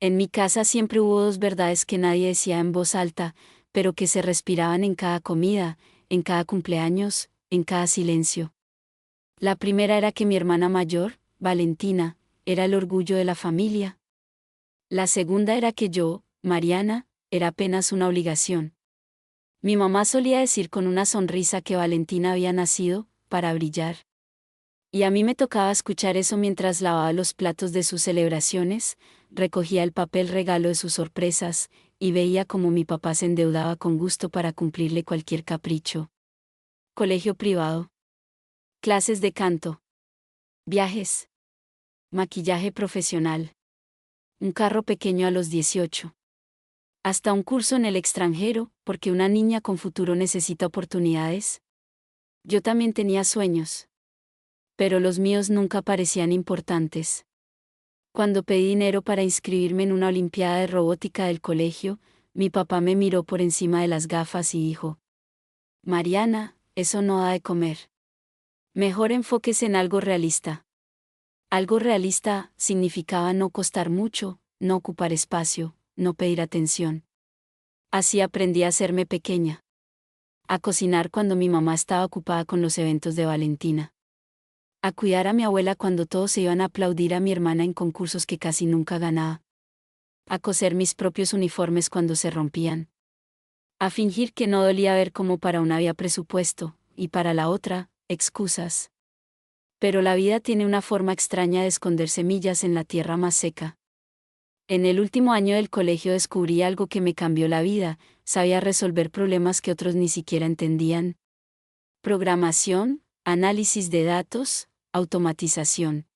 En mi casa siempre hubo dos verdades que nadie decía en voz alta, pero que se respiraban en cada comida, en cada cumpleaños, en cada silencio. La primera era que mi hermana mayor, Valentina, era el orgullo de la familia. La segunda era que yo, Mariana, era apenas una obligación. Mi mamá solía decir con una sonrisa que Valentina había nacido para brillar. Y a mí me tocaba escuchar eso mientras lavaba los platos de sus celebraciones, recogía el papel regalo de sus sorpresas, y veía cómo mi papá se endeudaba con gusto para cumplirle cualquier capricho. Colegio privado. Clases de canto. Viajes. Maquillaje profesional. Un carro pequeño a los 18. Hasta un curso en el extranjero, porque una niña con futuro necesita oportunidades. Yo también tenía sueños. Pero los míos nunca parecían importantes. Cuando pedí dinero para inscribirme en una olimpiada de robótica del colegio, mi papá me miró por encima de las gafas y dijo: Mariana, eso no da de comer. Mejor enfóquese en algo realista. Algo realista significaba no costar mucho, no ocupar espacio, no pedir atención. Así aprendí a hacerme pequeña. A cocinar cuando mi mamá estaba ocupada con los eventos de Valentina. A cuidar a mi abuela cuando todos se iban a aplaudir a mi hermana en concursos que casi nunca ganaba. A coser mis propios uniformes cuando se rompían. A fingir que no dolía ver cómo para una había presupuesto, y para la otra, excusas. Pero la vida tiene una forma extraña de esconder semillas en la tierra más seca. En el último año del colegio descubrí algo que me cambió la vida: sabía resolver problemas que otros ni siquiera entendían. Programación, análisis de datos, automatización.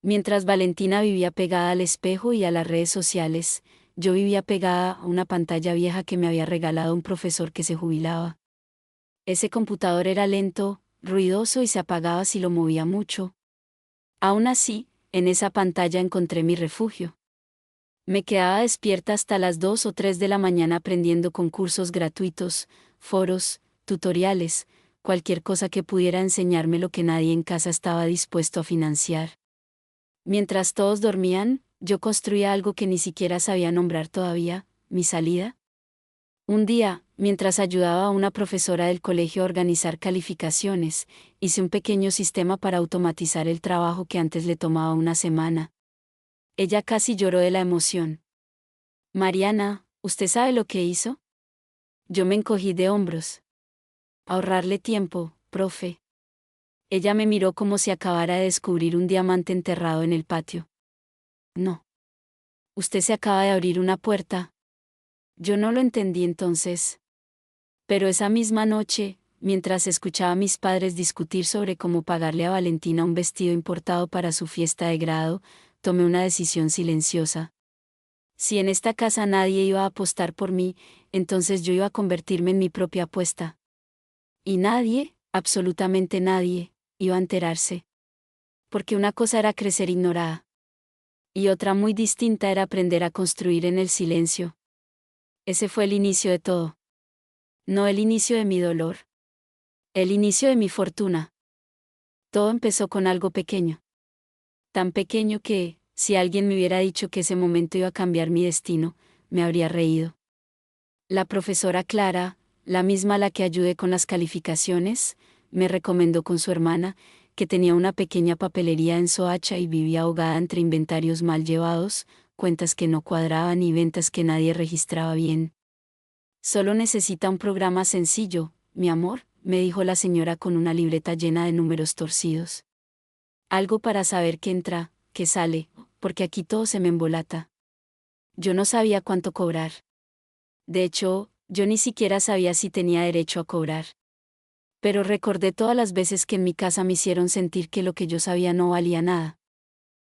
Mientras Valentina vivía pegada al espejo y a las redes sociales, yo vivía pegada a una pantalla vieja que me había regalado un profesor que se jubilaba. Ese computador era lento, ruidoso y se apagaba si lo movía mucho. Aún así, en esa pantalla encontré mi refugio. Me quedaba despierta hasta las 2 o 3 de la mañana aprendiendo con cursos gratuitos, foros, tutoriales, cualquier cosa que pudiera enseñarme lo que nadie en casa estaba dispuesto a financiar. Mientras todos dormían, yo construía algo que ni siquiera sabía nombrar todavía: mi salida. Un día, mientras ayudaba a una profesora del colegio a organizar calificaciones, hice un pequeño sistema para automatizar el trabajo que antes le tomaba una semana. Ella casi lloró de la emoción. Mariana, ¿usted sabe lo que hizo? Yo me encogí de hombros. Ahorrarle tiempo, profe. Ella me miró como si acabara de descubrir un diamante enterrado en el patio. No. Usted se acaba de abrir una puerta. Yo no lo entendí entonces. Pero esa misma noche, mientras escuchaba a mis padres discutir sobre cómo pagarle a Valentina un vestido importado para su fiesta de grado, tomé una decisión silenciosa. Si en esta casa nadie iba a apostar por mí, entonces yo iba a convertirme en mi propia apuesta. Y nadie, absolutamente nadie, iba a enterarse. Porque una cosa era crecer ignorada. Y otra muy distinta era aprender a construir en el silencio. Ese fue el inicio de todo. No el inicio de mi dolor. El inicio de mi fortuna. Todo empezó con algo pequeño. Tan pequeño que, si alguien me hubiera dicho que ese momento iba a cambiar mi destino, me habría reído. La profesora Clara, la misma a la que ayudé con las calificaciones, me recomendó con su hermana, que tenía una pequeña papelería en Soacha y vivía ahogada entre inventarios mal llevados, cuentas que no cuadraban y ventas que nadie registraba bien. Solo necesita un programa sencillo, mi amor, me dijo la señora con una libreta llena de números torcidos. Algo para saber qué entra, qué sale, porque aquí todo se me embolata. Yo no sabía cuánto cobrar. De hecho, yo ni siquiera sabía si tenía derecho a cobrar. Pero recordé todas las veces que en mi casa me hicieron sentir que lo que yo sabía no valía nada.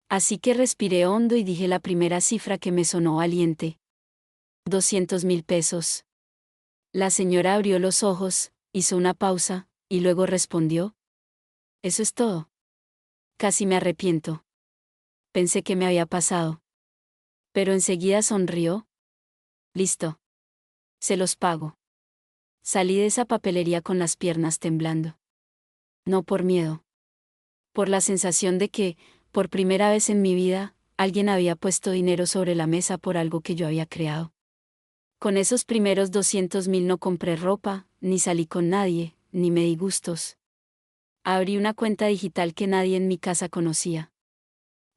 Así que respiré hondo y dije la primera cifra que me sonó valiente. 200.000 pesos. La señora abrió los ojos, hizo una pausa, y luego respondió: ¿Eso es todo? Casi me arrepiento. Pensé que me había pasado. Pero enseguida sonrió. Listo. Se los pago. Salí de esa papelería con las piernas temblando. No por miedo. Por la sensación de que, por primera vez en mi vida, alguien había puesto dinero sobre la mesa por algo que yo había creado. Con esos primeros 200.000 no compré ropa, ni salí con nadie, ni me di gustos. Abrí una cuenta digital que nadie en mi casa conocía.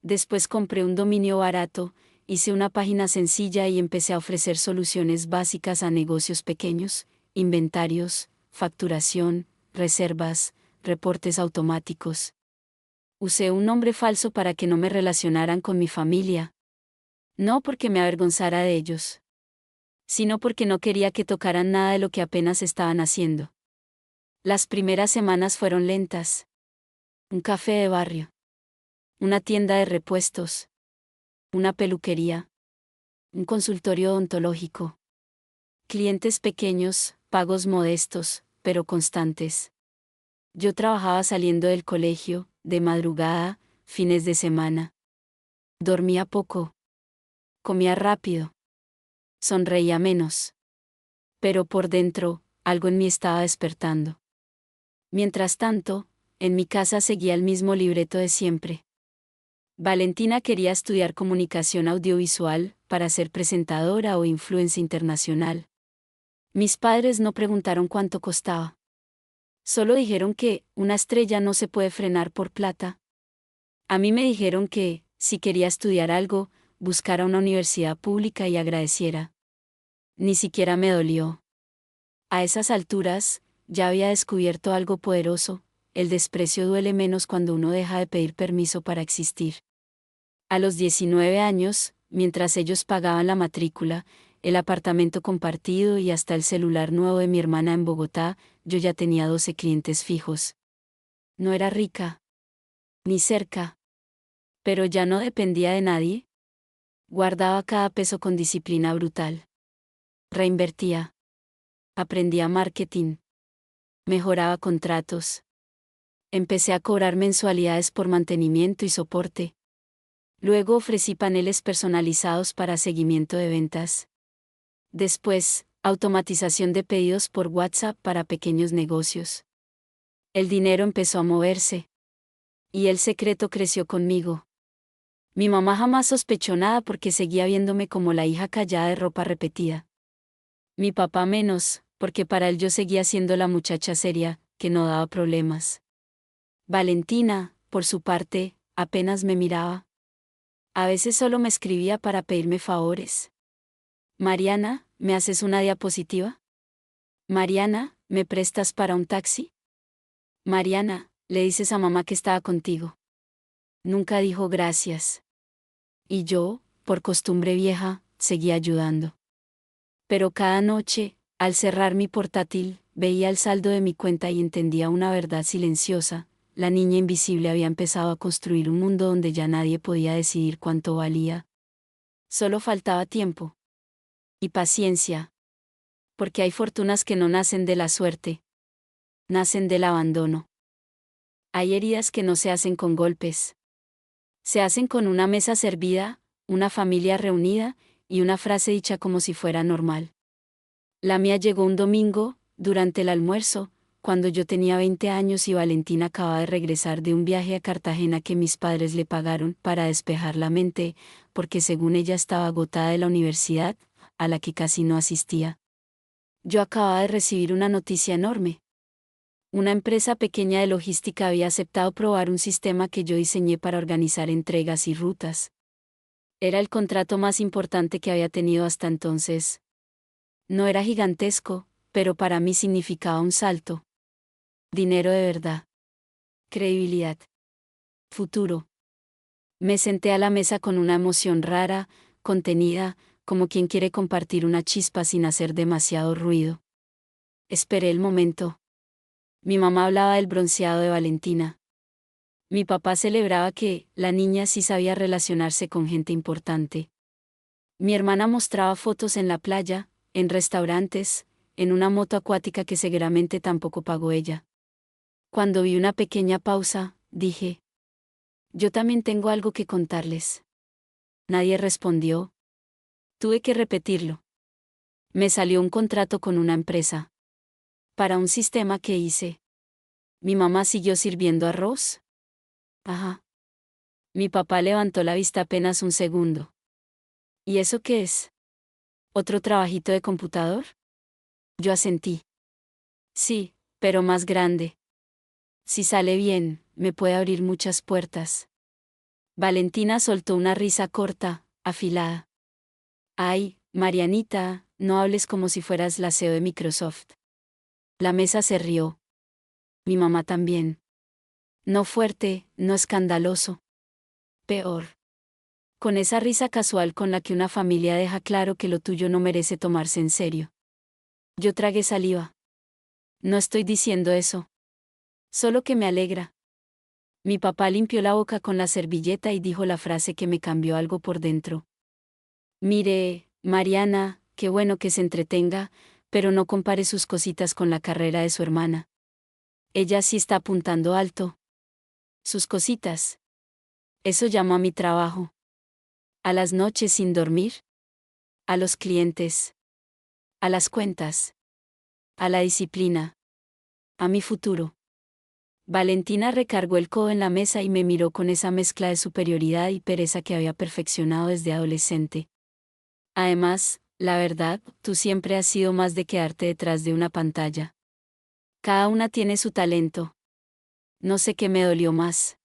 Después compré un dominio barato, hice una página sencilla y empecé a ofrecer soluciones básicas a negocios pequeños, inventarios, facturación, reservas, reportes automáticos. Usé un nombre falso para que no me relacionaran con mi familia. No porque me avergonzara de ellos, sino porque no quería que tocaran nada de lo que apenas estaban haciendo. Las primeras semanas fueron lentas. Un café de barrio. Una tienda de repuestos. Una peluquería. Un consultorio odontológico. Clientes pequeños, pagos modestos, pero constantes. Yo trabajaba saliendo del colegio, de madrugada, fines de semana. Dormía poco. Comía rápido. Sonreía menos. Pero por dentro, algo en mí estaba despertando. Mientras tanto, en mi casa seguía el mismo libreto de siempre. Valentina quería estudiar comunicación audiovisual, para ser presentadora o influencer internacional. Mis padres no preguntaron cuánto costaba. Solo dijeron que, una estrella no se puede frenar por plata. A mí me dijeron que, si quería estudiar algo, buscara una universidad pública y agradeciera. Ni siquiera me dolió. A esas alturas, ya había descubierto algo poderoso: el desprecio duele menos cuando uno deja de pedir permiso para existir. A los 19 años, mientras ellos pagaban la matrícula, el apartamento compartido y hasta el celular nuevo de mi hermana en Bogotá, yo ya tenía 12 clientes fijos. No era rica. Ni cerca. Pero ya no dependía de nadie. Guardaba cada peso con disciplina brutal. Reinvertía. Aprendía marketing. Mejoraba contratos. Empecé a cobrar mensualidades por mantenimiento y soporte. Luego ofrecí paneles personalizados para seguimiento de ventas. Después, automatización de pedidos por WhatsApp para pequeños negocios. El dinero empezó a moverse. Y el secreto creció conmigo. Mi mamá jamás sospechó nada porque seguía viéndome como la hija callada de ropa repetida. Mi papá menos, porque para él yo seguía siendo la muchacha seria, que no daba problemas. Valentina, por su parte, apenas me miraba. A veces solo me escribía para pedirme favores. Mariana, ¿me haces una diapositiva? Mariana, ¿me prestas para un taxi? Mariana, le dices a mamá que estaba contigo. Nunca dijo gracias. Y yo, por costumbre vieja, seguía ayudando. Pero cada noche, al cerrar mi portátil, veía el saldo de mi cuenta y entendía una verdad silenciosa: la niña invisible había empezado a construir un mundo donde ya nadie podía decidir cuánto valía. Solo faltaba tiempo. Y paciencia. Porque hay fortunas que no nacen de la suerte. Nacen del abandono. Hay heridas que no se hacen con golpes. Se hacen con una mesa servida, una familia reunida, y una frase dicha como si fuera normal. La mía llegó un domingo, durante el almuerzo, cuando yo tenía 20 años y Valentina acababa de regresar de un viaje a Cartagena que mis padres le pagaron para despejar la mente, porque según ella estaba agotada de la universidad, a la que casi no asistía. Yo acababa de recibir una noticia enorme. Una empresa pequeña de logística había aceptado probar un sistema que yo diseñé para organizar entregas y rutas. Era el contrato más importante que había tenido hasta entonces. No era gigantesco, pero para mí significaba un salto. Dinero de verdad. Credibilidad. Futuro. Me senté a la mesa con una emoción rara, contenida, como quien quiere compartir una chispa sin hacer demasiado ruido. Esperé el momento. Mi mamá hablaba del bronceado de Valentina. Mi papá celebraba que la niña sí sabía relacionarse con gente importante. Mi hermana mostraba fotos en la playa, en restaurantes, en una moto acuática que seguramente tampoco pagó ella. Cuando vi una pequeña pausa, dije: yo también tengo algo que contarles. Nadie respondió. Tuve que repetirlo. Me salió un contrato con una empresa. Para un sistema que hice. ¿Mi mamá siguió sirviendo arroz? Ajá. Mi papá levantó la vista apenas un segundo. ¿Y eso qué es? ¿Otro trabajito de computador? Yo asentí. Sí, pero más grande. Si sale bien, me puede abrir muchas puertas. Valentina soltó una risa corta, afilada. Ay, Marianita, no hables como si fueras la CEO de Microsoft. La mesa se rió. Mi mamá también. No fuerte, no escandaloso. Peor. Con esa risa casual con la que una familia deja claro que lo tuyo no merece tomarse en serio. Yo tragué saliva. No estoy diciendo eso. Solo que me alegra. Mi papá limpió la boca con la servilleta y dijo la frase que me cambió algo por dentro. Mire, Mariana, qué bueno que se entretenga, pero no compare sus cositas con la carrera de su hermana. Ella sí está apuntando alto. Sus cositas. Eso llamo a mi trabajo. A las noches sin dormir. A los clientes. A las cuentas. A la disciplina. A mi futuro. Valentina recargó el codo en la mesa y me miró con esa mezcla de superioridad y pereza que había perfeccionado desde adolescente. Además, la verdad, tú siempre has sido más de quedarte detrás de una pantalla. Cada una tiene su talento. No sé qué me dolió más.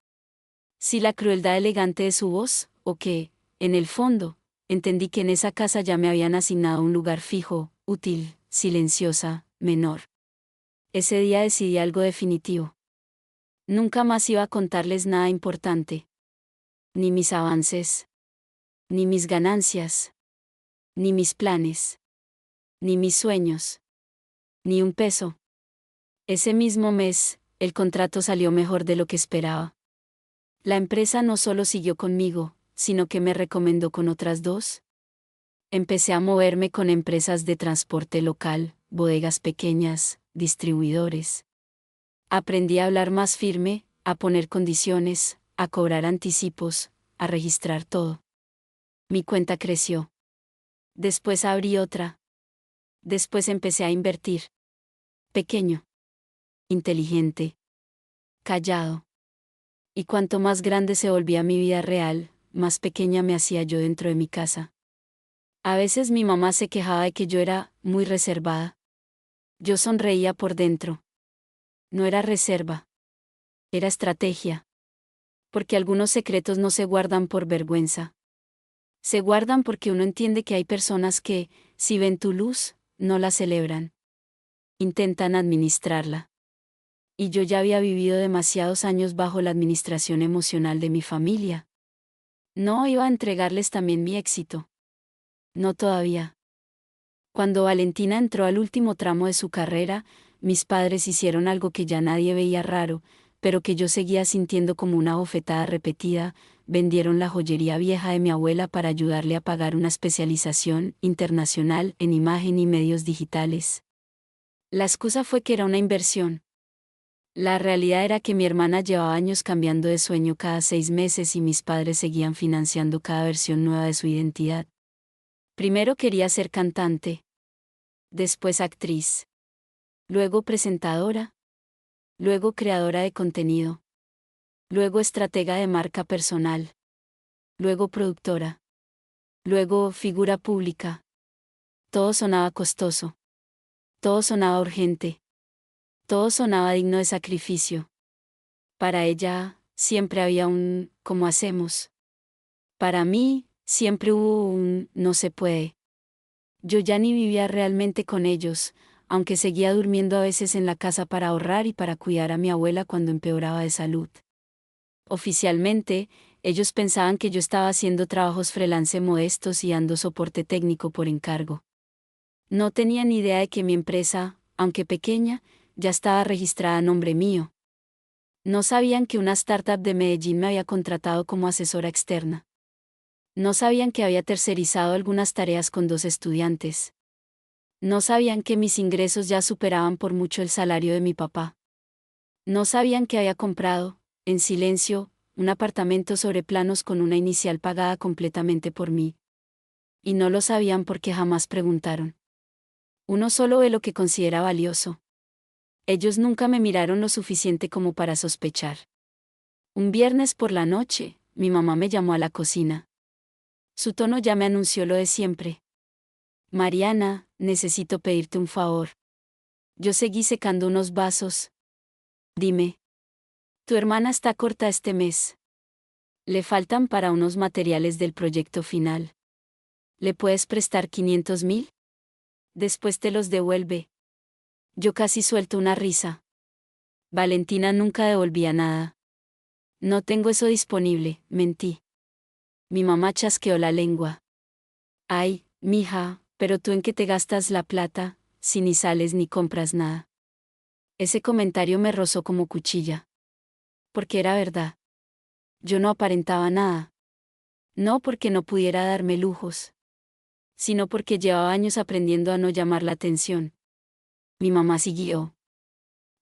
Si la crueldad elegante de su voz, o que, en el fondo, entendí que en esa casa ya me habían asignado un lugar fijo, útil, silenciosa, menor. Ese día decidí algo definitivo. Nunca más iba a contarles nada importante. Ni mis avances. Ni mis ganancias. Ni mis planes. Ni mis sueños. Ni un peso. Ese mismo mes, el contrato salió mejor de lo que esperaba. La empresa no solo siguió conmigo, sino que me recomendó con otras dos. Empecé a moverme con empresas de transporte local, bodegas pequeñas, distribuidores. Aprendí a hablar más firme, a poner condiciones, a cobrar anticipos, a registrar todo. Mi cuenta creció. Después abrí otra. Después empecé a invertir. Pequeño. Inteligente. Callado. Y cuanto más grande se volvía mi vida real, más pequeña me hacía yo dentro de mi casa. A veces mi mamá se quejaba de que yo era muy reservada. Yo sonreía por dentro. No era reserva. Era estrategia. Porque algunos secretos no se guardan por vergüenza. Se guardan porque uno entiende que hay personas que, si ven tu luz, no la celebran. Intentan administrarla. Y yo ya había vivido demasiados años bajo la administración emocional de mi familia. No iba a entregarles también mi éxito. No todavía. Cuando Valentina entró al último tramo de su carrera, mis padres hicieron algo que ya nadie veía raro, pero que yo seguía sintiendo como una bofetada repetida: vendieron la joyería vieja de mi abuela para ayudarle a pagar una especialización internacional en imagen y medios digitales. La excusa fue que era una inversión. La realidad era que mi hermana llevaba años cambiando de sueño cada 6 meses y mis padres seguían financiando cada versión nueva de su identidad. Primero quería ser cantante. Después actriz. Luego presentadora. Luego creadora de contenido. Luego estratega de marca personal. Luego productora. Luego figura pública. Todo sonaba costoso. Todo sonaba urgente. Todo sonaba digno de sacrificio. Para ella, siempre había un ¿cómo hacemos? Para mí, siempre hubo un no se puede. Yo ya ni vivía realmente con ellos, aunque seguía durmiendo a veces en la casa para ahorrar y para cuidar a mi abuela cuando empeoraba de salud. Oficialmente, ellos pensaban que yo estaba haciendo trabajos freelance modestos y dando soporte técnico por encargo. No tenían idea de que mi empresa, aunque pequeña, ya estaba registrada a nombre mío. No sabían que una startup de Medellín me había contratado como asesora externa. No sabían que había tercerizado algunas tareas con 2 estudiantes. No sabían que mis ingresos ya superaban por mucho el salario de mi papá. No sabían que había comprado, en silencio, un apartamento sobre planos con una inicial pagada completamente por mí. Y no lo sabían porque jamás preguntaron. Uno solo ve lo que considera valioso. Ellos nunca me miraron lo suficiente como para sospechar. Un viernes por la noche, mi mamá me llamó a la cocina. Su tono ya me anunció lo de siempre. Mariana, necesito pedirte un favor. Yo seguí secando unos vasos. Dime. Tu hermana está corta este mes. Le faltan para unos materiales del proyecto final. ¿Le puedes prestar 500.000? Después te los devuelve. Yo casi suelto una risa. Valentina nunca devolvía nada. No tengo eso disponible, mentí. Mi mamá chasqueó la lengua. Ay, mija, pero tú en qué te gastas la plata, si ni sales ni compras nada. Ese comentario me rozó como cuchilla. Porque era verdad. Yo no aparentaba nada. No porque no pudiera darme lujos, sino porque llevaba años aprendiendo a no llamar la atención. Mi mamá siguió.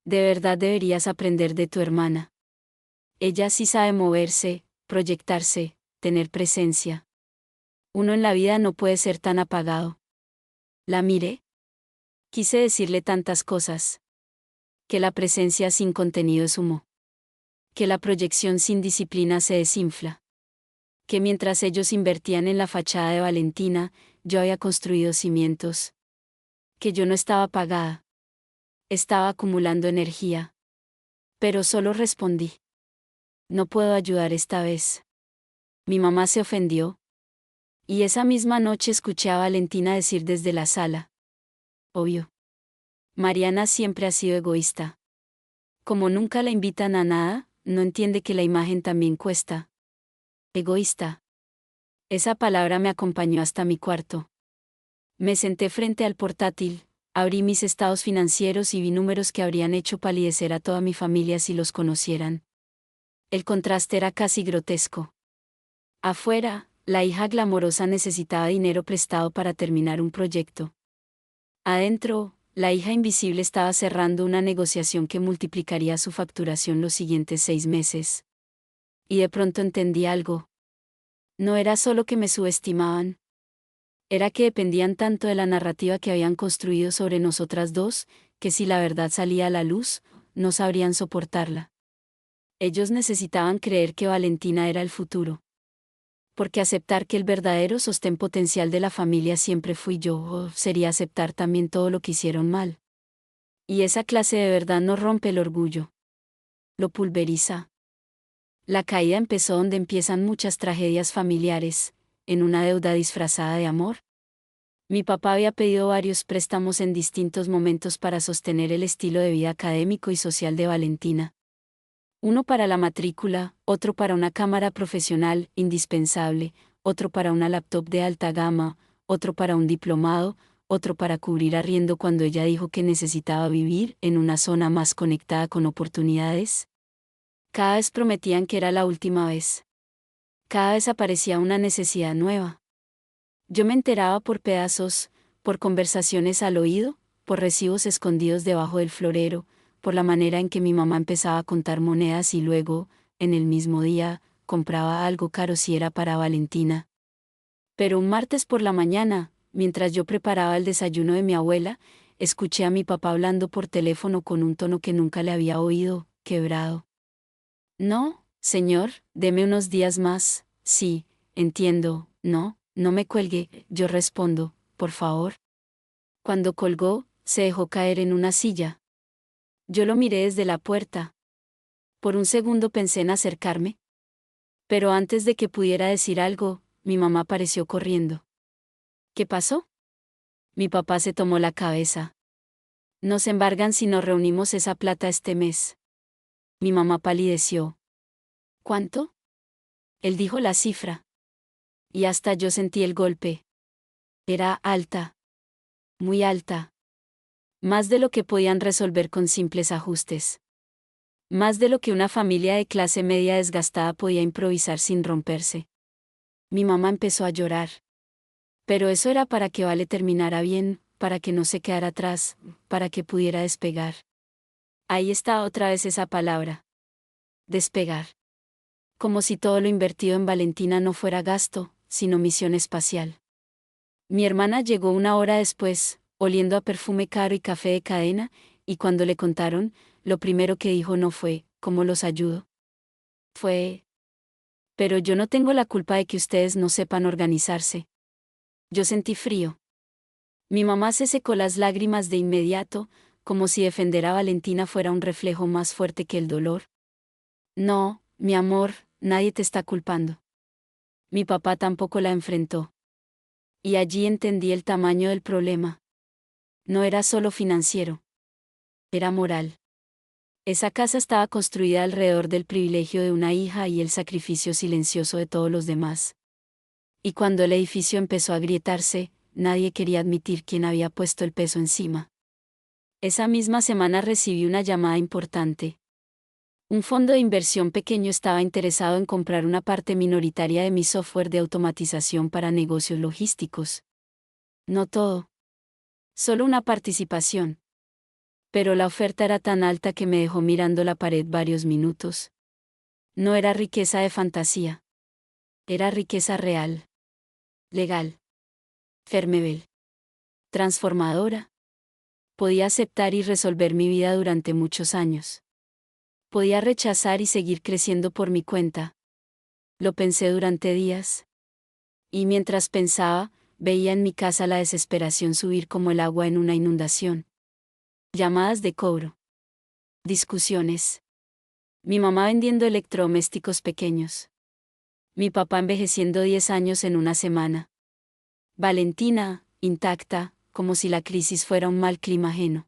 De verdad deberías aprender de tu hermana. Ella sí sabe moverse, proyectarse, tener presencia. Uno en la vida no puede ser tan apagado. La miré. Quise decirle tantas cosas. Que la presencia sin contenido es humo. Que la proyección sin disciplina se desinfla. Que mientras ellos invertían en la fachada de Valentina, yo había construido cimientos. Que yo no estaba apagada. Estaba acumulando energía. Pero solo respondí. No puedo ayudar esta vez. Mi mamá se ofendió. Y esa misma noche escuché a Valentina decir desde la sala. Obvio. Mariana siempre ha sido egoísta. Como nunca la invitan a nada, no entiende que la imagen también cuesta. Egoísta. Esa palabra me acompañó hasta mi cuarto. Me senté frente al portátil, abrí mis estados financieros y vi números que habrían hecho palidecer a toda mi familia si los conocieran. El contraste era casi grotesco. Afuera, la hija glamorosa necesitaba dinero prestado para terminar un proyecto. Adentro, la hija invisible estaba cerrando una negociación que multiplicaría su facturación los siguientes 6 meses. Y de pronto entendí algo. No era solo que me subestimaban. Era que dependían tanto de la narrativa que habían construido sobre nosotras dos, que si la verdad salía a la luz, no sabrían soportarla. Ellos necesitaban creer que Valentina era el futuro. Porque aceptar que el verdadero sostén potencial de la familia siempre fui yo, sería aceptar también todo lo que hicieron mal. Y esa clase de verdad no rompe el orgullo. Lo pulveriza. La caída empezó donde empiezan muchas tragedias familiares, en una deuda disfrazada de amor. Mi papá había pedido varios préstamos en distintos momentos para sostener el estilo de vida académico y social de Valentina. Uno para la matrícula, otro para una cámara profesional, indispensable, otro para una laptop de alta gama, otro para un diplomado, otro para cubrir arriendo cuando ella dijo que necesitaba vivir en una zona más conectada con oportunidades. Cada vez prometían que era la última vez. Cada vez aparecía una necesidad nueva. Yo me enteraba por pedazos, por conversaciones al oído, por recibos escondidos debajo del florero, por la manera en que mi mamá empezaba a contar monedas y luego, en el mismo día, compraba algo caro si era para Valentina. Pero un martes por la mañana, mientras yo preparaba el desayuno de mi abuela, escuché a mi papá hablando por teléfono con un tono que nunca le había oído, quebrado. No, señor, deme unos días más. Sí, entiendo, no me cuelgue, yo respondo, por favor. Cuando colgó, se dejó caer en una silla. Yo lo miré desde la puerta. Por un segundo pensé en acercarme. Pero antes de que pudiera decir algo, mi mamá apareció corriendo. ¿Qué pasó? Mi papá se tomó la cabeza. Nos embargan si nos reunimos esa plata este mes. Mi mamá palideció. ¿Cuánto? Él dijo la cifra. Y hasta yo sentí el golpe. Era alta. Muy alta. Más de lo que podían resolver con simples ajustes. Más de lo que una familia de clase media desgastada podía improvisar sin romperse. Mi mamá empezó a llorar. Pero eso era para que Vale terminara bien, para que no se quedara atrás, para que pudiera despegar. Ahí está otra vez esa palabra. Despegar. Como si todo lo invertido en Valentina no fuera gasto, sino misión espacial. Mi hermana llegó una hora después, oliendo a perfume caro y café de cadena, y cuando le contaron, lo primero que dijo no fue, ¿cómo los ayudo? Fue, Pero yo no tengo la culpa de que ustedes no sepan organizarse. Yo sentí frío. Mi mamá se secó las lágrimas de inmediato, como si defender a Valentina fuera un reflejo más fuerte que el dolor. No, mi amor, nadie te está culpando. Mi papá tampoco la enfrentó. Y allí entendí el tamaño del problema. No era solo financiero. Era moral. Esa casa estaba construida alrededor del privilegio de una hija y el sacrificio silencioso de todos los demás. Y cuando el edificio empezó a agrietarse, nadie quería admitir quién había puesto el peso encima. Esa misma semana recibí una llamada importante. Un fondo de inversión pequeño estaba interesado en comprar una parte minoritaria de mi software de automatización para negocios logísticos. No todo. Solo una participación. Pero la oferta era tan alta que me dejó mirando la pared varios minutos. No era riqueza de fantasía. Era riqueza real. Legal. Fermebel. Transformadora. Podía aceptar y resolver mi vida durante muchos años. Podía rechazar y seguir creciendo por mi cuenta. Lo pensé durante días. Y mientras pensaba, veía en mi casa la desesperación subir como el agua en una inundación. Llamadas de cobro. Discusiones. Mi mamá vendiendo electrodomésticos pequeños. Mi papá envejeciendo 10 años en una semana. Valentina, intacta, como si la crisis fuera un mal clima ajeno.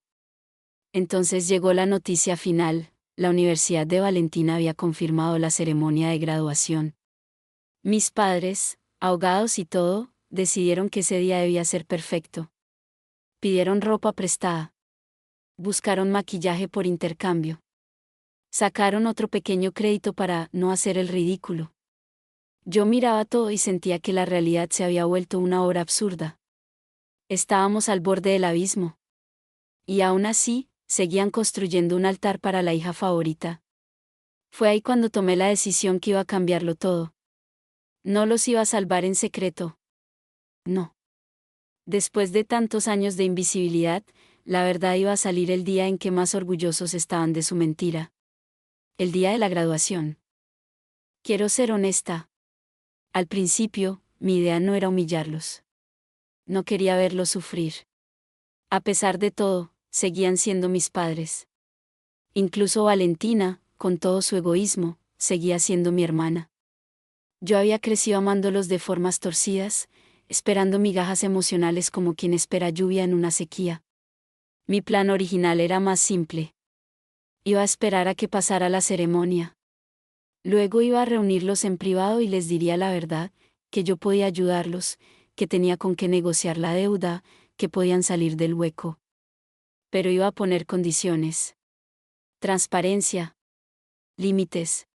Entonces llegó la noticia final: la Universidad de Valentina había confirmado la ceremonia de graduación. Mis padres, ahogados y todo, decidieron que ese día debía ser perfecto. Pidieron ropa prestada. Buscaron maquillaje por intercambio. Sacaron otro pequeño crédito para no hacer el ridículo. Yo miraba todo y sentía que la realidad se había vuelto una obra absurda. Estábamos al borde del abismo. Y aún así, seguían construyendo un altar para la hija favorita. Fue ahí cuando tomé la decisión que iba a cambiarlo todo. No los iba a salvar en secreto. No. Después de tantos años de invisibilidad, la verdad iba a salir el día en que más orgullosos estaban de su mentira. El día de la graduación. Quiero ser honesta. Al principio, mi idea no era humillarlos. No quería verlos sufrir. A pesar de todo, seguían siendo mis padres. Incluso Valentina, con todo su egoísmo, seguía siendo mi hermana. Yo había crecido amándolos de formas torcidas, esperando migajas emocionales como quien espera lluvia en una sequía. Mi plan original era más simple. Iba a esperar a que pasara la ceremonia. Luego iba a reunirlos en privado y les diría la verdad, que yo podía ayudarlos, que tenía con qué negociar la deuda, que podían salir del hueco. Pero iba a poner condiciones. Transparencia. Límites.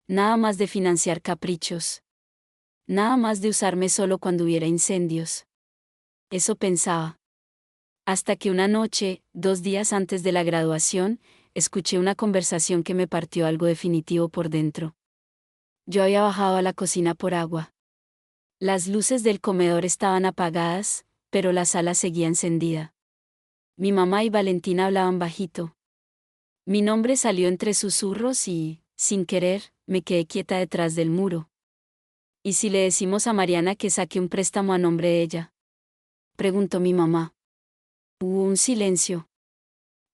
Nada más de financiar caprichos. Nada más de usarme solo cuando hubiera incendios. Eso pensaba. Hasta que una noche, 2 días antes de la graduación, escuché una conversación que me partió algo definitivo por dentro. Yo había bajado a la cocina por agua. Las luces del comedor estaban apagadas, pero la sala seguía encendida. Mi mamá y Valentina hablaban bajito. Mi nombre salió entre susurros y, sin querer, me quedé quieta detrás del muro. ¿Y si le decimos a Mariana que saque un préstamo a nombre de ella?, preguntó mi mamá. Hubo un silencio.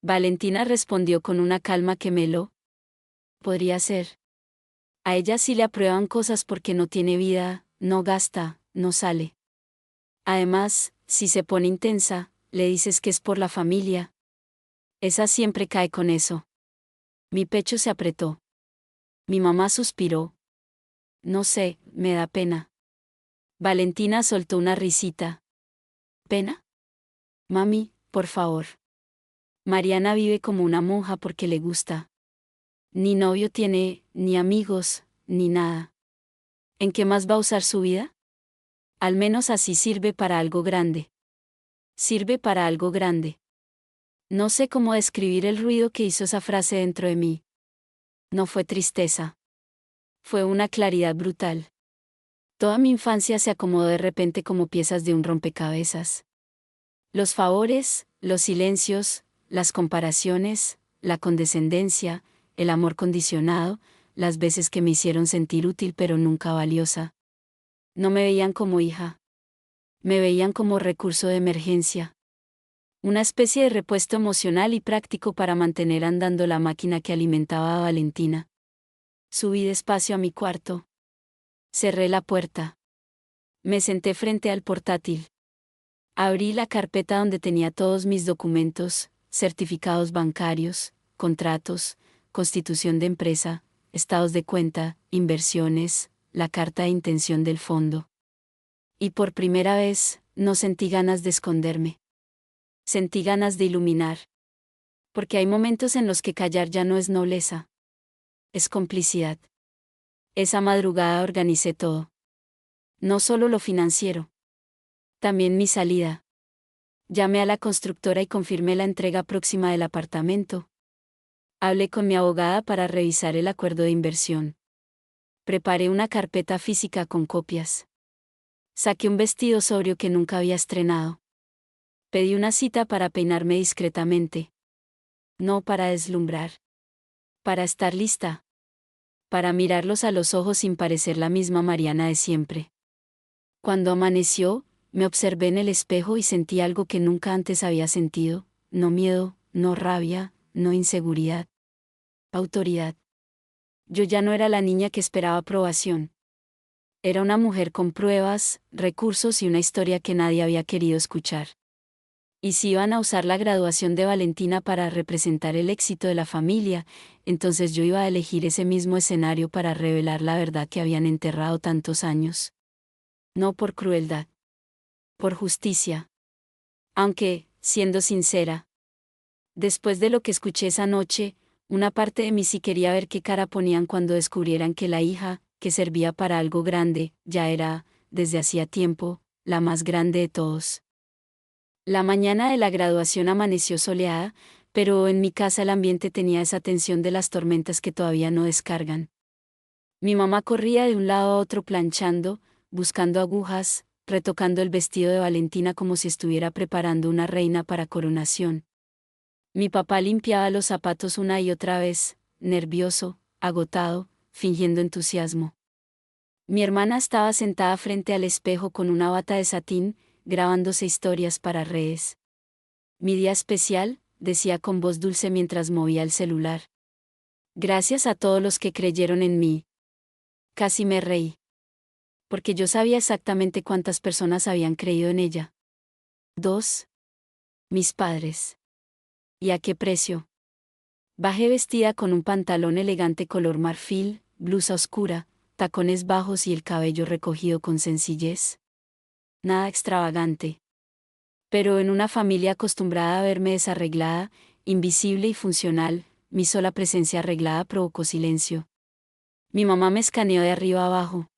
Valentina respondió con una calma que me heló. Podría ser. A ella sí le aprueban cosas porque no tiene vida, no gasta, no sale. Además, si se pone intensa, le dices que es por la familia. Esa siempre cae con eso. Mi pecho se apretó. Mi mamá suspiró. No sé, me da pena. Valentina soltó una risita. ¿Pena? Mami, por favor. Mariana vive como una monja porque le gusta. Ni novio tiene, ni amigos, ni nada. ¿En qué más va a usar su vida? Al menos así sirve para algo grande. Sirve para algo grande. No sé cómo describir el ruido que hizo esa frase dentro de mí. No fue tristeza. Fue una claridad brutal. Toda mi infancia se acomodó de repente como piezas de un rompecabezas. Los favores, los silencios, las comparaciones, la condescendencia, el amor condicionado, las veces que me hicieron sentir útil pero nunca valiosa. No me veían como hija. Me veían como recurso de emergencia. Una especie de repuesto emocional y práctico para mantener andando la máquina que alimentaba a Valentina. Subí despacio a mi cuarto. Cerré la puerta. Me senté frente al portátil. Abrí la carpeta donde tenía todos mis documentos, certificados bancarios, contratos, constitución de empresa, estados de cuenta, inversiones, la carta de intención del fondo. Y por primera vez, no sentí ganas de esconderme. Sentí ganas de iluminar. Porque hay momentos en los que callar ya no es nobleza. Es complicidad. Esa madrugada organicé todo. No solo lo financiero. También mi salida. Llamé a la constructora y confirmé la entrega próxima del apartamento. Hablé con mi abogada para revisar el acuerdo de inversión. Preparé una carpeta física con copias. Saqué un vestido sobrio que nunca había estrenado. Pedí una cita para peinarme discretamente. No para deslumbrar. Para estar lista. Para mirarlos a los ojos sin parecer la misma Mariana de siempre. Cuando amaneció, me observé en el espejo y sentí algo que nunca antes había sentido, no miedo, no rabia, no inseguridad. Autoridad. Yo ya no era la niña que esperaba aprobación. Era una mujer con pruebas, recursos y una historia que nadie había querido escuchar. Y si iban a usar la graduación de Valentina para representar el éxito de la familia, entonces yo iba a elegir ese mismo escenario para revelar la verdad que habían enterrado tantos años. No por crueldad. Por justicia. Aunque, siendo sincera, después de lo que escuché esa noche, una parte de mí sí quería ver qué cara ponían cuando descubrieran que la hija, que servía para algo grande, ya era, desde hacía tiempo, la más grande de todos. La mañana de la graduación amaneció soleada, pero en mi casa el ambiente tenía esa tensión de las tormentas que todavía no descargan. Mi mamá corría de un lado a otro planchando, buscando agujas, retocando el vestido de Valentina como si estuviera preparando una reina para coronación. Mi papá limpiaba los zapatos una y otra vez, nervioso, agotado, fingiendo entusiasmo. Mi hermana estaba sentada frente al espejo con una bata de satín, grabándose historias para redes. Mi día especial, decía con voz dulce mientras movía el celular. Gracias a todos los que creyeron en mí. Casi me reí. Porque yo sabía exactamente cuántas personas habían creído en ella. 2. Mis padres. ¿Y a qué precio? Bajé vestida con un pantalón elegante color marfil, blusa oscura, tacones bajos y el cabello recogido con sencillez. Nada extravagante. Pero en una familia acostumbrada a verme desarreglada, invisible y funcional, mi sola presencia arreglada provocó silencio. Mi mamá me escaneó de arriba abajo.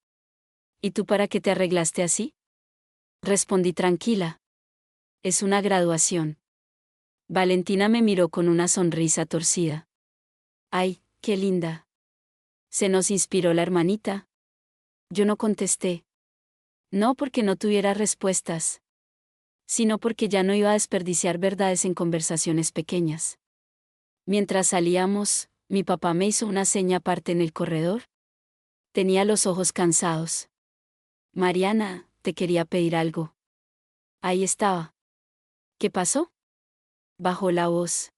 ¿Y tú para qué te arreglaste así? Respondí tranquila. Es una graduación. Valentina me miró con una sonrisa torcida. ¡Ay, qué linda! ¿Se nos inspiró la hermanita? Yo no contesté. No porque no tuviera respuestas, sino porque ya no iba a desperdiciar verdades en conversaciones pequeñas. Mientras salíamos, mi papá me hizo una seña aparte en el corredor. Tenía los ojos cansados. Mariana, te quería pedir algo. Ahí estaba. ¿Qué pasó? Bajó la voz.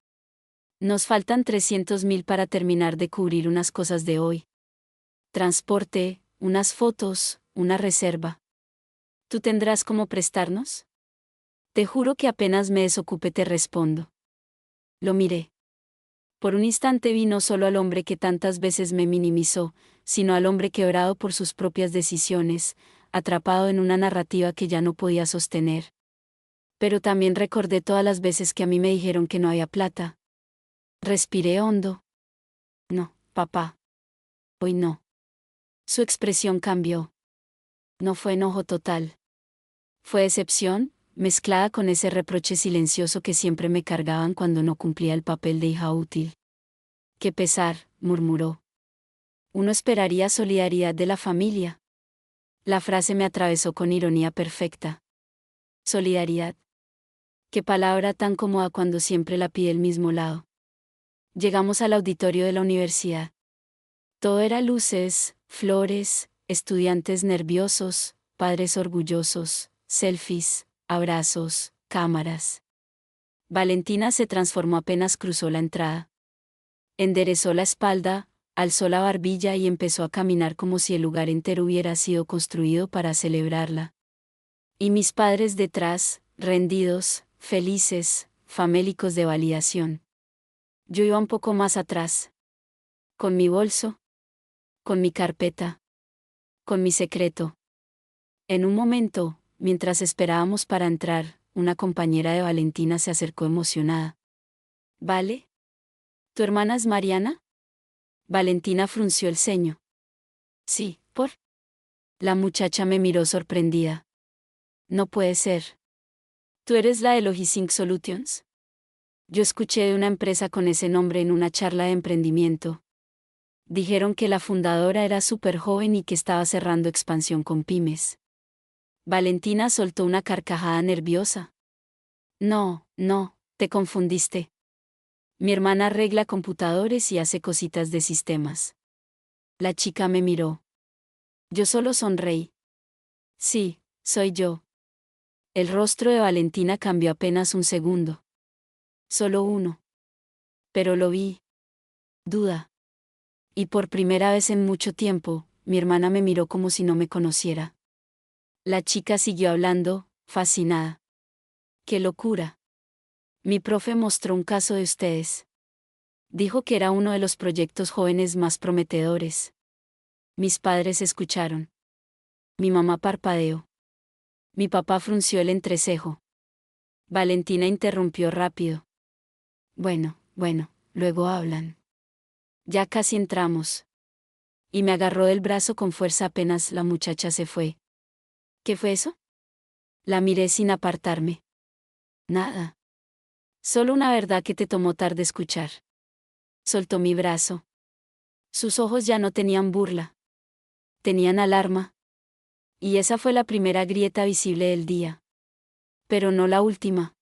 Nos faltan 300.000 para terminar de cubrir unas cosas de hoy. Transporte, unas fotos, una reserva. ¿Tú tendrás cómo prestarnos? Te juro que apenas me desocupe te respondo. Lo miré. Por un instante vi no solo al hombre que tantas veces me minimizó, sino al hombre quebrado por sus propias decisiones, atrapado en una narrativa que ya no podía sostener. Pero también recordé todas las veces que a mí me dijeron que no había plata. Respiré hondo. No, papá. Hoy no. Su expresión cambió. No fue enojo total. Fue decepción, mezclada con ese reproche silencioso que siempre me cargaban cuando no cumplía el papel de hija útil. Qué pesar, murmuró. Uno esperaría solidaridad de la familia. La frase me atravesó con ironía perfecta. Solidaridad. Qué palabra tan cómoda cuando siempre la pide el mismo lado. Llegamos al auditorio de la universidad. Todo era luces, flores, estudiantes nerviosos, padres orgullosos, selfies, abrazos, cámaras. Valentina se transformó apenas cruzó la entrada. Enderezó la espalda, alzó la barbilla y empezó a caminar como si el lugar entero hubiera sido construido para celebrarla. Y mis padres detrás, rendidos, felices, famélicos de validación. Yo iba un poco más atrás. Con mi bolso. Con mi carpeta. Con mi secreto. En un momento, mientras esperábamos para entrar, una compañera de Valentina se acercó emocionada. ¿Vale? ¿Tu hermana es Mariana? Valentina frunció el ceño. Sí, ¿por? La muchacha me miró sorprendida. No puede ser. ¿Tú eres la de Logisync Solutions? Yo escuché de una empresa con ese nombre en una charla de emprendimiento. Dijeron que la fundadora era súper joven y que estaba cerrando expansión con pymes. Valentina soltó una carcajada nerviosa. No, no, te confundiste. Mi hermana arregla computadores y hace cositas de sistemas. La chica me miró. Yo solo sonreí. Sí, soy yo. El rostro de Valentina cambió apenas un segundo. Solo uno. Pero lo vi. Duda. Y por primera vez en mucho tiempo, mi hermana me miró como si no me conociera. La chica siguió hablando, fascinada. ¡Qué locura! Mi profe mostró un caso de ustedes. Dijo que era uno de los proyectos jóvenes más prometedores. Mis padres escucharon. Mi mamá parpadeó. Mi papá frunció el entrecejo. Valentina interrumpió rápido. Bueno, luego hablan. Ya casi entramos. Y me agarró del brazo con fuerza apenas la muchacha se fue. ¿Qué fue eso? La miré sin apartarme. Nada. Solo una verdad que te tomó tarde escuchar. Soltó mi brazo. Sus ojos ya no tenían burla. Tenían alarma. Y esa fue la primera grieta visible del día. Pero no la última.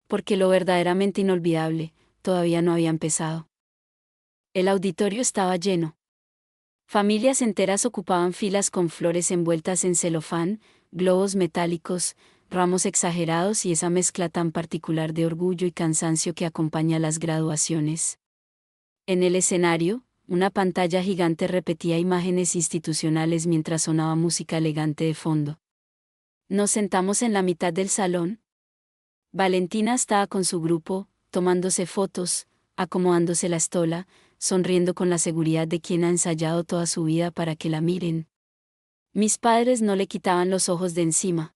Porque lo verdaderamente inolvidable, todavía no había empezado. El auditorio estaba lleno. Familias enteras ocupaban filas con flores envueltas en celofán, globos metálicos, ramos exagerados y esa mezcla tan particular de orgullo y cansancio que acompaña las graduaciones. En el escenario, una pantalla gigante repetía imágenes institucionales mientras sonaba música elegante de fondo. Nos sentamos en la mitad del salón. Valentina estaba con su grupo, tomándose fotos, acomodándose la estola, sonriendo con la seguridad de quien ha ensayado toda su vida para que la miren. Mis padres no le quitaban los ojos de encima.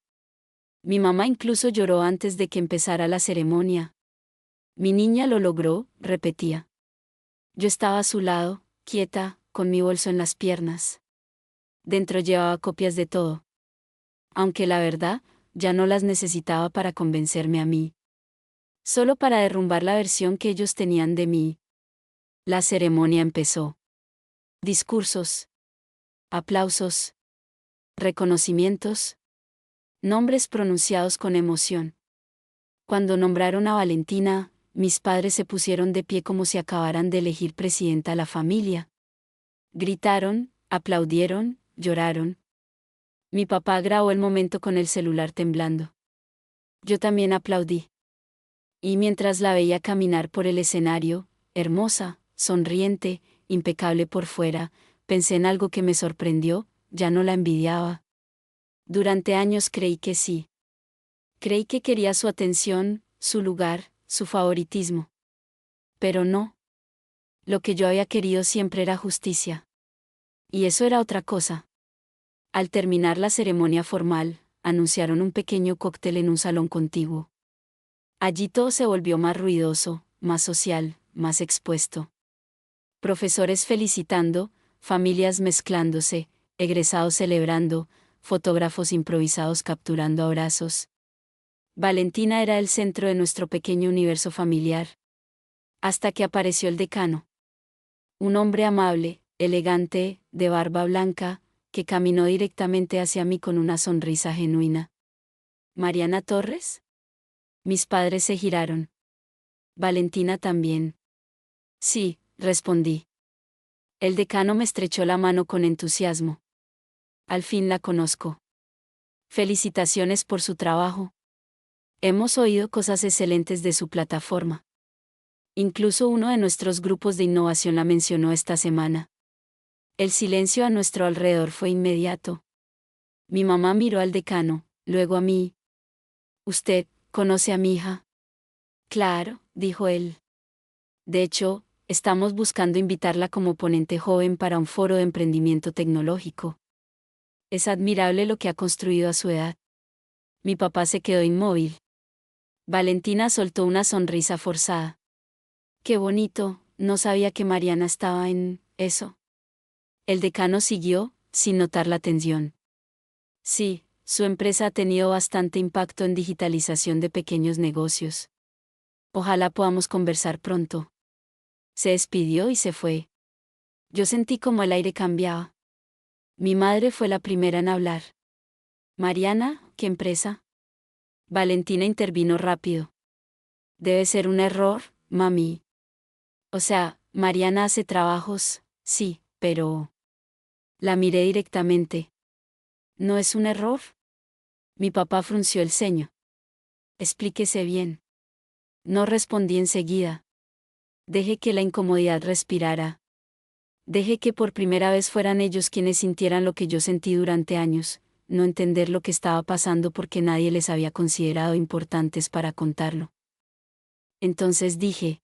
Mi mamá incluso lloró antes de que empezara la ceremonia. Mi niña lo logró, repetía. Yo estaba a su lado, quieta, con mi bolso en las piernas. Dentro llevaba copias de todo. Aunque la verdad, ya no las necesitaba para convencerme a mí. Solo para derrumbar la versión que ellos tenían de mí. La ceremonia empezó. Discursos. Aplausos. Reconocimientos. Nombres pronunciados con emoción. Cuando nombraron a Valentina, mis padres se pusieron de pie como si acabaran de elegir presidenta a la familia. Gritaron, aplaudieron, lloraron. Mi papá grabó el momento con el celular temblando. Yo también aplaudí. Y mientras la veía caminar por el escenario, hermosa, sonriente, impecable por fuera, pensé en algo que me sorprendió, ya no la envidiaba. Durante años creí que sí. Creí que quería su atención, su lugar, su favoritismo. Pero no. Lo que yo había querido siempre era justicia. Y eso era otra cosa. Al terminar la ceremonia formal, anunciaron un pequeño cóctel en un salón contiguo. Allí todo se volvió más ruidoso, más social, más expuesto. Profesores felicitando, familias mezclándose, egresados celebrando, fotógrafos improvisados capturando abrazos. Valentina era el centro de nuestro pequeño universo familiar. Hasta que apareció el decano. Un hombre amable, elegante, de barba blanca, que caminó directamente hacia mí con una sonrisa genuina. ¿Mariana Torres? Mis padres se giraron. Valentina también. Sí, respondí. El decano me estrechó la mano con entusiasmo. Al fin la conozco. Felicitaciones por su trabajo. Hemos oído cosas excelentes de su plataforma. Incluso uno de nuestros grupos de innovación la mencionó esta semana. El silencio a nuestro alrededor fue inmediato. Mi mamá miró al decano, luego a mí. ¿Usted conoce a mi hija? Claro, dijo él. De hecho, estamos buscando invitarla como ponente joven para un foro de emprendimiento tecnológico. Es admirable lo que ha construido a su edad. Mi papá se quedó inmóvil. Valentina soltó una sonrisa forzada. Qué bonito, no sabía que Mariana estaba en eso. El decano siguió, sin notar la tensión. Sí, su empresa ha tenido bastante impacto en digitalización de pequeños negocios. Ojalá podamos conversar pronto. Se despidió y se fue. Yo sentí como el aire cambiaba. Mi madre fue la primera en hablar. Mariana, ¿qué empresa? Valentina intervino rápido. Debe ser un error, mami. O sea, Mariana hace trabajos, sí, pero... La miré directamente. ¿No es un error? Mi papá frunció el ceño. Explíquese bien. No respondí enseguida. Dejé que la incomodidad respirara. Dejé que por primera vez fueran ellos quienes sintieran lo que yo sentí durante años, no entender lo que estaba pasando porque nadie les había considerado importantes para contarlo. Entonces dije,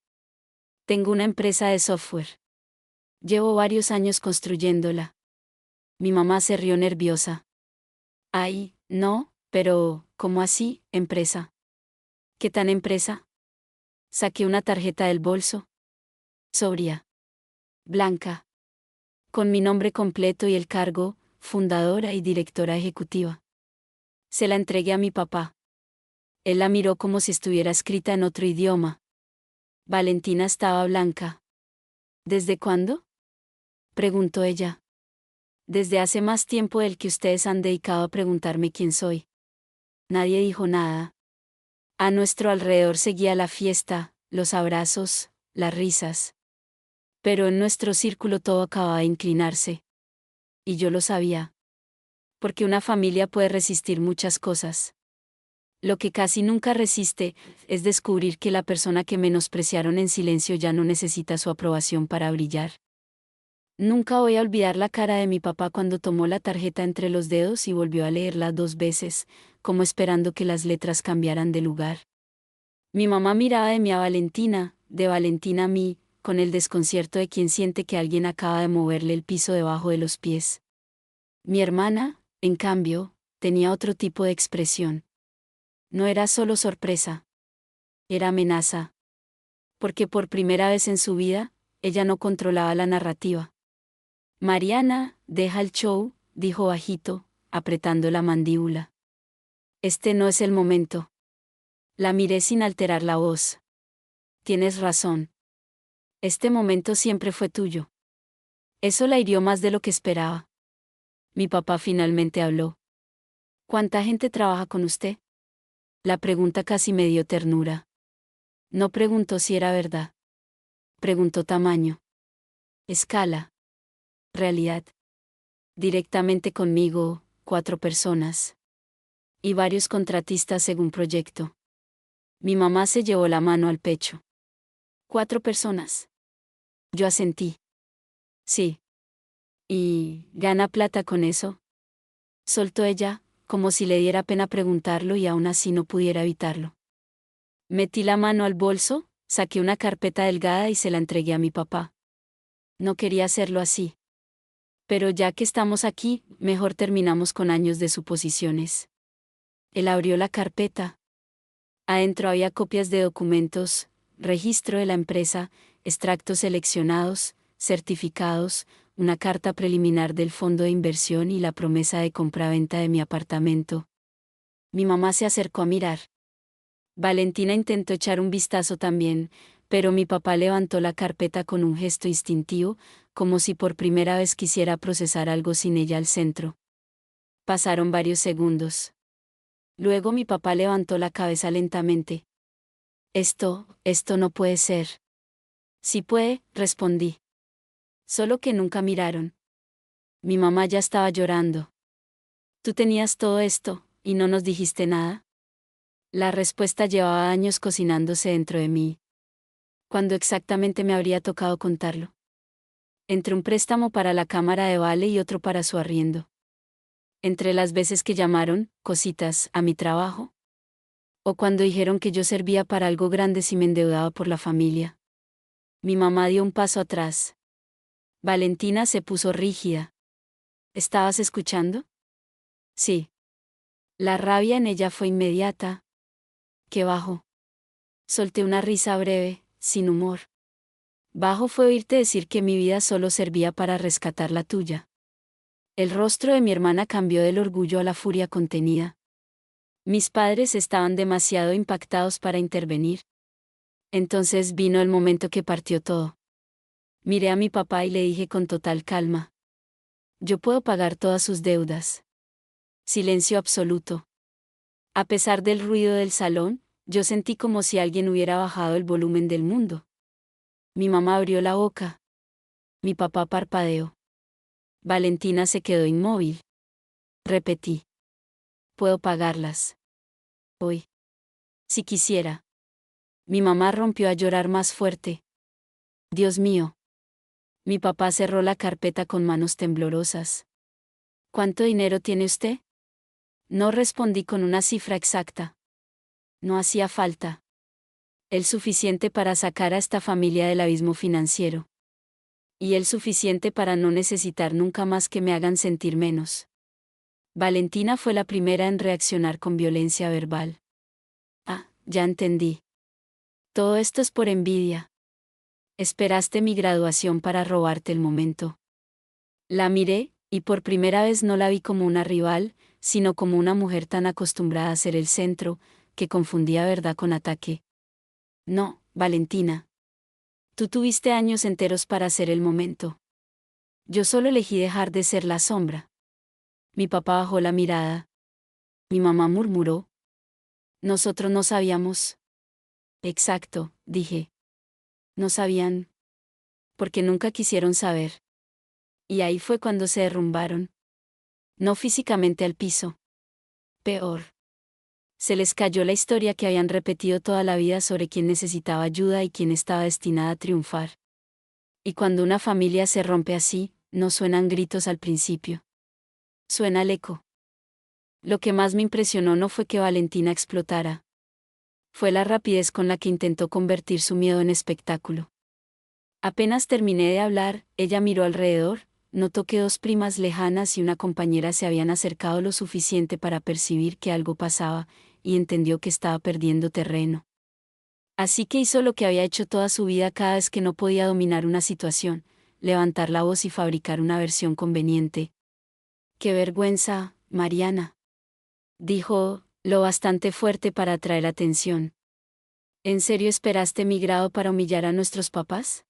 tengo una empresa de software. Llevo varios años construyéndola. Mi mamá se rió nerviosa. Ay, no, pero, ¿cómo así, empresa? ¿Qué tan empresa? Saqué una tarjeta del bolso. Sobria. Blanca. Con mi nombre completo y el cargo, fundadora y directora ejecutiva. Se la entregué a mi papá. Él la miró como si estuviera escrita en otro idioma. Valentina estaba blanca. ¿Desde cuándo? Preguntó ella. Desde hace más tiempo del que ustedes han dedicado a preguntarme quién soy. Nadie dijo nada. A nuestro alrededor seguía la fiesta, los abrazos, las risas. Pero en nuestro círculo todo acababa de inclinarse. Y yo lo sabía. Porque una familia puede resistir muchas cosas. Lo que casi nunca resiste, es descubrir que la persona que menospreciaron en silencio ya no necesita su aprobación para brillar. Nunca voy a olvidar la cara de mi papá cuando tomó la tarjeta entre los dedos y volvió a leerla 2 veces, como esperando que las letras cambiaran de lugar. Mi mamá miraba de mí a Valentina, de Valentina a mí, con el desconcierto de quien siente que alguien acaba de moverle el piso debajo de los pies. Mi hermana, en cambio, tenía otro tipo de expresión. No era solo sorpresa. Era amenaza. Porque por primera vez en su vida, ella no controlaba la narrativa. Mariana, deja el show, dijo bajito, apretando la mandíbula. Este no es el momento. La miré sin alterar la voz. Tienes razón. Este momento siempre fue tuyo. Eso la hirió más de lo que esperaba. Mi papá finalmente habló. ¿Cuánta gente trabaja con usted? La pregunta casi me dio ternura. No preguntó si era verdad. Preguntó tamaño. Escala. Realidad. Directamente conmigo, 4 personas. Y varios contratistas según proyecto. Mi mamá se llevó la mano al pecho. 4 personas. Yo asentí. Sí. ¿Y gana plata con eso? Soltó ella, como si le diera pena preguntarlo y aún así no pudiera evitarlo. Metí la mano al bolso, saqué una carpeta delgada y se la entregué a mi papá. No quería hacerlo así. Pero ya que estamos aquí, mejor terminamos con años de suposiciones. Él abrió la carpeta. Adentro había copias de documentos, registro de la empresa, extractos seleccionados, certificados, una carta preliminar del fondo de inversión y la promesa de compraventa de mi apartamento. Mi mamá se acercó a mirar. Valentina intentó echar un vistazo también, pero mi papá levantó la carpeta con un gesto instintivo, como si por primera vez quisiera procesar algo sin ella al centro. Pasaron varios segundos. Luego mi papá levantó la cabeza lentamente. Esto no puede ser. Sí puede, respondí. Solo que nunca miraron. Mi mamá ya estaba llorando. ¿Tú tenías todo esto, y no nos dijiste nada? La respuesta llevaba años cocinándose dentro de mí. ¿Cuándo exactamente me habría tocado contarlo? Entre un préstamo para la cámara de vale y otro para su arriendo. Entre las veces que llamaron, cositas, a mi trabajo. O cuando dijeron que yo servía para algo grande si me endeudaba por la familia. Mi mamá dio un paso atrás. Valentina se puso rígida. ¿Estabas escuchando? Sí. La rabia en ella fue inmediata. ¿Qué bajo? Solté una risa breve, sin humor. Bajo fue oírte decir que mi vida solo servía para rescatar la tuya. El rostro de mi hermana cambió del orgullo a la furia contenida. Mis padres estaban demasiado impactados para intervenir. Entonces vino el momento que partió todo. Miré a mi papá y le dije con total calma. Yo puedo pagar todas sus deudas. Silencio absoluto. A pesar del ruido del salón, yo sentí como si alguien hubiera bajado el volumen del mundo. Mi mamá abrió la boca. Mi papá parpadeó. Valentina se quedó inmóvil. Repetí. Puedo pagarlas. Hoy. Si quisiera. Mi mamá rompió a llorar más fuerte. Dios mío. Mi papá cerró la carpeta con manos temblorosas. ¿Cuánto dinero tiene usted? No respondí con una cifra exacta. No hacía falta. El suficiente para sacar a esta familia del abismo financiero. Y el suficiente para no necesitar nunca más que me hagan sentir menos. Valentina fue la primera en reaccionar con violencia verbal. Ah, ya entendí. Todo esto es por envidia. Esperaste mi graduación para robarte el momento. La miré, y por primera vez no la vi como una rival, sino como una mujer tan acostumbrada a ser el centro, que confundía verdad con ataque. No, Valentina. Tú tuviste años enteros para ser el momento. Yo solo elegí dejar de ser la sombra. Mi papá bajó la mirada. Mi mamá murmuró. Nosotros no sabíamos. Exacto, dije. No sabían. Porque nunca quisieron saber. Y ahí fue cuando se derrumbaron. No físicamente al piso. Peor. Se les cayó la historia que habían repetido toda la vida sobre quién necesitaba ayuda y quién estaba destinada a triunfar. Y cuando una familia se rompe así, no suenan gritos al principio. Suena el eco. Lo que más me impresionó no fue que Valentina explotara. Fue la rapidez con la que intentó convertir su miedo en espectáculo. Apenas terminé de hablar, ella miró alrededor, notó que dos primas lejanas y una compañera se habían acercado lo suficiente para percibir que algo pasaba, y entendió que estaba perdiendo terreno. Así que hizo lo que había hecho toda su vida cada vez que no podía dominar una situación, levantar la voz y fabricar una versión conveniente. «¡Qué vergüenza, Mariana!», dijo, lo bastante fuerte para atraer atención. «¿En serio esperaste mi grado para humillar a nuestros papás?».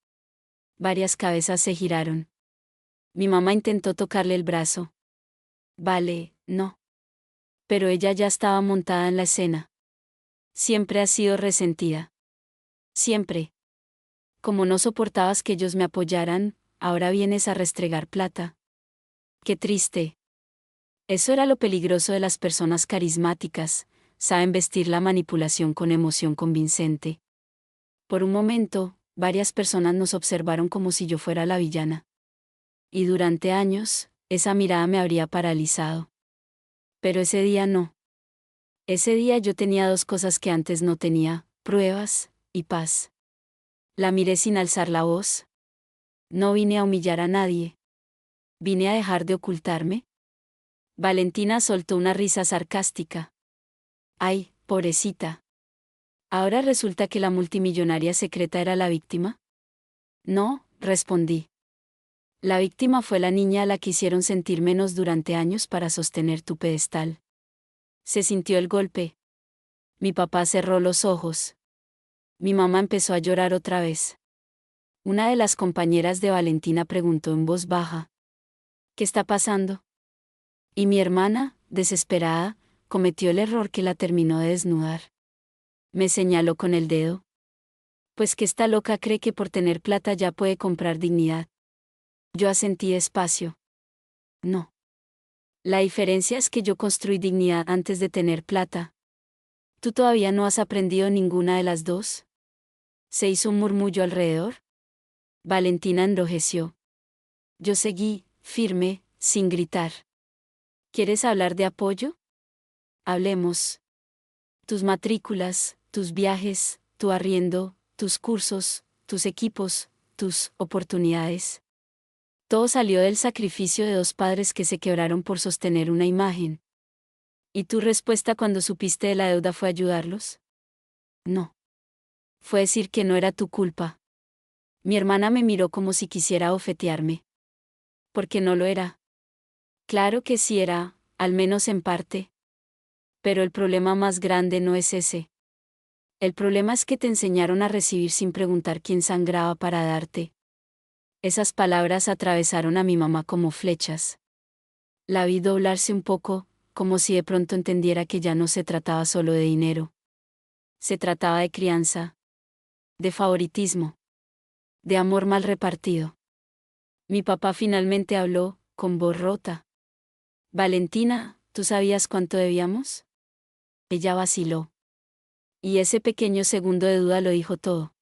Varias cabezas se giraron. Mi mamá intentó tocarle el brazo. «Vale, no». Pero ella ya estaba montada en la escena. «Siempre has sido resentida. Siempre. Como no soportabas que ellos me apoyaran, ahora vienes a restregar plata. Qué triste». Eso era lo peligroso de las personas carismáticas, saben vestir la manipulación con emoción convincente. Por un momento, varias personas nos observaron como si yo fuera la villana. Y durante años, esa mirada me habría paralizado. Pero ese día no. Ese día yo tenía dos cosas que antes no tenía, pruebas y paz. La miré sin alzar la voz. No vine a humillar a nadie. ¿Vine a dejar de ocultarme? Valentina soltó una risa sarcástica. Ay, pobrecita. ¿Ahora resulta que la multimillonaria secreta era la víctima? No, respondí. La víctima fue la niña a la que hicieron sentir menos durante años para sostener tu pedestal. Se sintió el golpe. Mi papá cerró los ojos. Mi mamá empezó a llorar otra vez. Una de las compañeras de Valentina preguntó en voz baja. ¿Qué está pasando? Y mi hermana, desesperada, cometió el error que la terminó de desnudar. Me señaló con el dedo. Pues que esta loca cree que por tener plata ya puede comprar dignidad. Yo asentí despacio. No. La diferencia es que yo construí dignidad antes de tener plata. ¿Tú todavía no has aprendido ninguna de las dos? Se hizo un murmullo alrededor. Valentina enrojeció. Yo seguí, firme, sin gritar. ¿Quieres hablar de apoyo? Hablemos. Tus matrículas, tus viajes, tu arriendo, tus cursos, tus equipos, tus oportunidades. Todo salió del sacrificio de dos padres que se quebraron por sostener una imagen. ¿Y tu respuesta cuando supiste de la deuda fue ayudarlos? No. Fue decir que no era tu culpa. Mi hermana me miró como si quisiera bofetearme. Porque no lo era. Claro que sí era, al menos en parte. Pero el problema más grande no es ese. El problema es que te enseñaron a recibir sin preguntar quién sangraba para darte. Esas palabras atravesaron a mi mamá como flechas. La vi doblarse un poco, como si de pronto entendiera que ya no se trataba solo de dinero. Se trataba de crianza. De favoritismo. De amor mal repartido. Mi papá finalmente habló, con voz rota. Valentina, ¿tú sabías cuánto debíamos? Ella vaciló. Y ese pequeño segundo de duda lo dijo todo.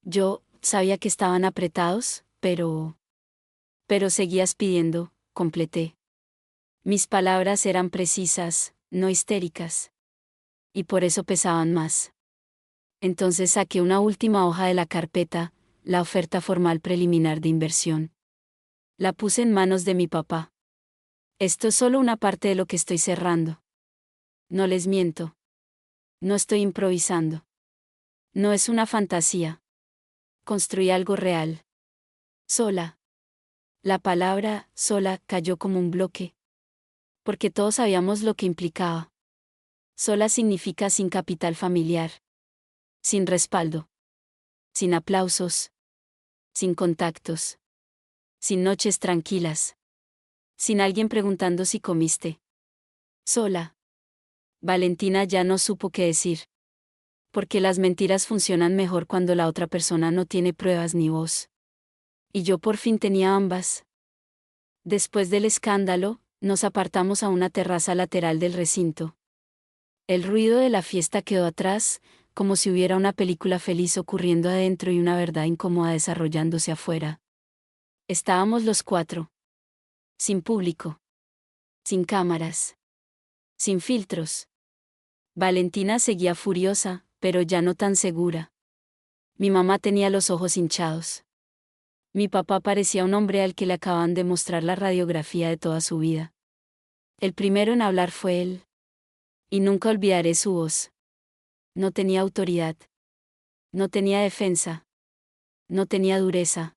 Yo sabía que estaban apretados, pero seguías pidiendo, completé. Mis palabras eran precisas, no histéricas. Y por eso pesaban más. Entonces saqué una última hoja de la carpeta, la oferta formal preliminar de inversión. La puse en manos de mi papá. Esto es solo una parte de lo que estoy cerrando. No les miento. No estoy improvisando. No es una fantasía. Construí algo real. Sola. La palabra sola cayó como un bloque. Porque todos sabíamos lo que implicaba. Sola significa sin capital familiar. Sin respaldo. Sin aplausos. Sin contactos. Sin noches tranquilas. Sin alguien preguntando si comiste. Sola. Valentina ya no supo qué decir. Porque las mentiras funcionan mejor cuando la otra persona no tiene pruebas ni voz. Y yo por fin tenía ambas. Después del escándalo, nos apartamos a una terraza lateral del recinto. El ruido de la fiesta quedó atrás, como si hubiera una película feliz ocurriendo adentro y una verdad incómoda desarrollándose afuera. Estábamos los cuatro. Sin público. Sin cámaras. Sin filtros. Valentina seguía furiosa, pero ya no tan segura. Mi mamá tenía los ojos hinchados. Mi papá parecía un hombre al que le acaban de mostrar la radiografía de toda su vida. El primero en hablar fue él. Y nunca olvidaré su voz. No tenía autoridad. No tenía defensa. No tenía dureza.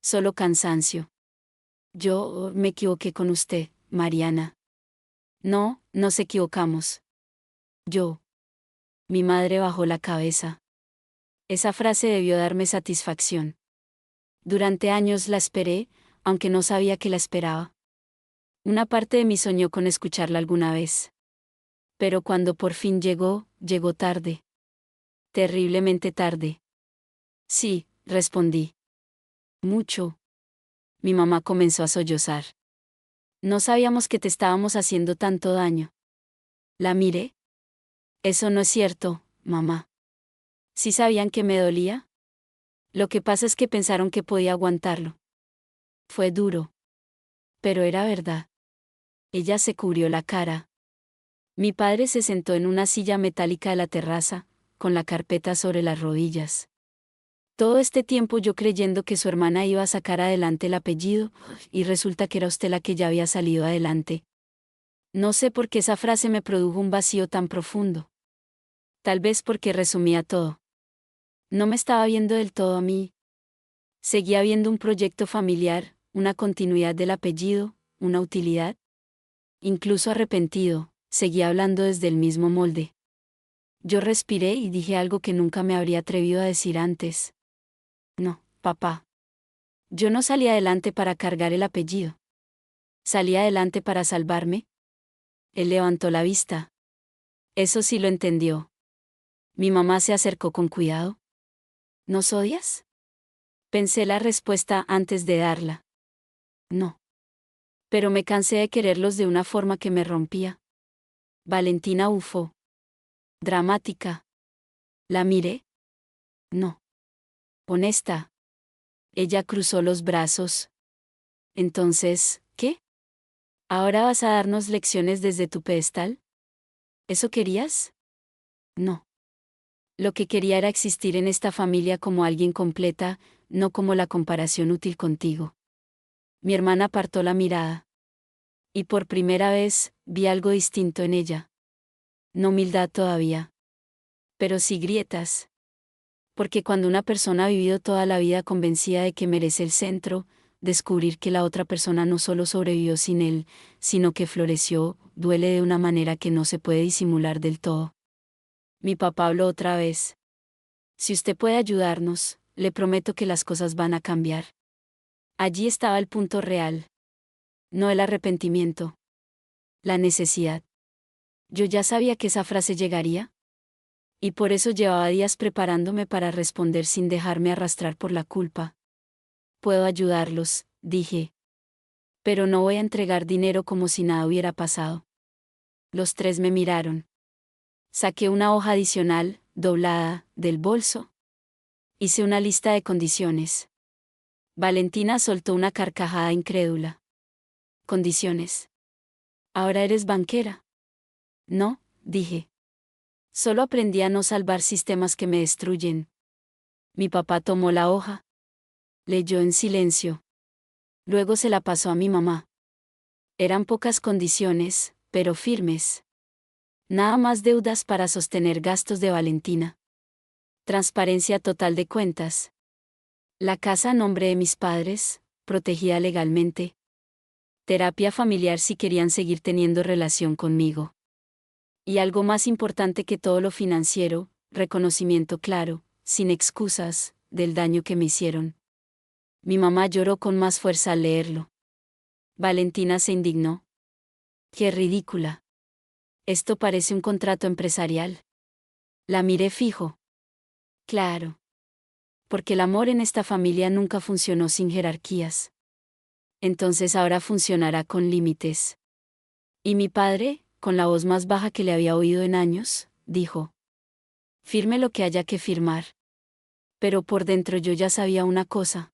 Solo cansancio. Yo me equivoqué con usted, Mariana. No, nos equivocamos. Yo. Mi madre bajó la cabeza. Esa frase debió darme satisfacción. Durante años la esperé, aunque no sabía que la esperaba. Una parte de mí soñó con escucharla alguna vez. Pero cuando por fin llegó, llegó tarde. Terriblemente tarde. Sí, respondí. Mucho. Mi mamá comenzó a sollozar. No sabíamos que te estábamos haciendo tanto daño. La miré. Eso no es cierto, mamá. ¿Sí sabían que me dolía? Lo que pasa es que pensaron que podía aguantarlo. Fue duro. Pero era verdad. Ella se cubrió la cara. Mi padre se sentó en una silla metálica de la terraza, con la carpeta sobre las rodillas. Todo este tiempo yo creyendo que su hermana iba a sacar adelante el apellido, y resulta que era usted la que ya había salido adelante. No sé por qué esa frase me produjo un vacío tan profundo. Tal vez porque resumía todo. No me estaba viendo del todo a mí. Seguía viendo un proyecto familiar, una continuidad del apellido, una utilidad. Incluso arrepentido, seguía hablando desde el mismo molde. Yo respiré y dije algo que nunca me habría atrevido a decir antes. No, papá. Yo no salí adelante para cargar el apellido. ¿Salí adelante para salvarme? Él levantó la vista. Eso sí lo entendió. Mi mamá se acercó con cuidado. ¿Nos odias? Pensé la respuesta antes de darla. No. Pero me cansé de quererlos de una forma que me rompía. Valentina bufó. Dramática. La miré. No. Honesta. Ella cruzó los brazos. Entonces, ¿qué? ¿Ahora vas a darnos lecciones desde tu pedestal? ¿Eso querías? No. Lo que quería era existir en esta familia como alguien completa, no como la comparación útil contigo. Mi hermana apartó la mirada. Y por primera vez, vi algo distinto en ella. No humildad todavía. Pero sí grietas. Porque cuando una persona ha vivido toda la vida convencida de que merece el centro, descubrir que la otra persona no solo sobrevivió sin él, sino que floreció, duele de una manera que no se puede disimular del todo. Mi papá habló otra vez. Si usted puede ayudarnos, le prometo que las cosas van a cambiar. Allí estaba el punto real. No el arrepentimiento. La necesidad. Yo ya sabía que esa frase llegaría. Y por eso llevaba días preparándome para responder sin dejarme arrastrar por la culpa. Puedo ayudarlos, dije. Pero no voy a entregar dinero como si nada hubiera pasado. Los tres me miraron. Saqué una hoja adicional, doblada, del bolso. Hice una lista de condiciones. Valentina soltó una carcajada incrédula. ¿Condiciones? ¿Ahora eres banquera? No, dije. Solo aprendí a no salvar sistemas que me destruyen. Mi papá tomó la hoja. Leyó en silencio. Luego se la pasó a mi mamá. Eran pocas condiciones, pero firmes. Nada más deudas para sostener gastos de Valentina. Transparencia total de cuentas. La casa a nombre de mis padres, protegida legalmente. Terapia familiar si querían seguir teniendo relación conmigo. Y algo más importante que todo lo financiero, reconocimiento claro, sin excusas, del daño que me hicieron. Mi mamá lloró con más fuerza al leerlo. Valentina se indignó. ¡Qué ridícula! Esto parece un contrato empresarial. La miré fijo. Claro. Porque el amor en esta familia nunca funcionó sin jerarquías. Entonces ahora funcionará con límites. Y mi padre, con la voz más baja que le había oído en años, dijo: firme lo que haya que firmar. Pero por dentro yo ya sabía una cosa.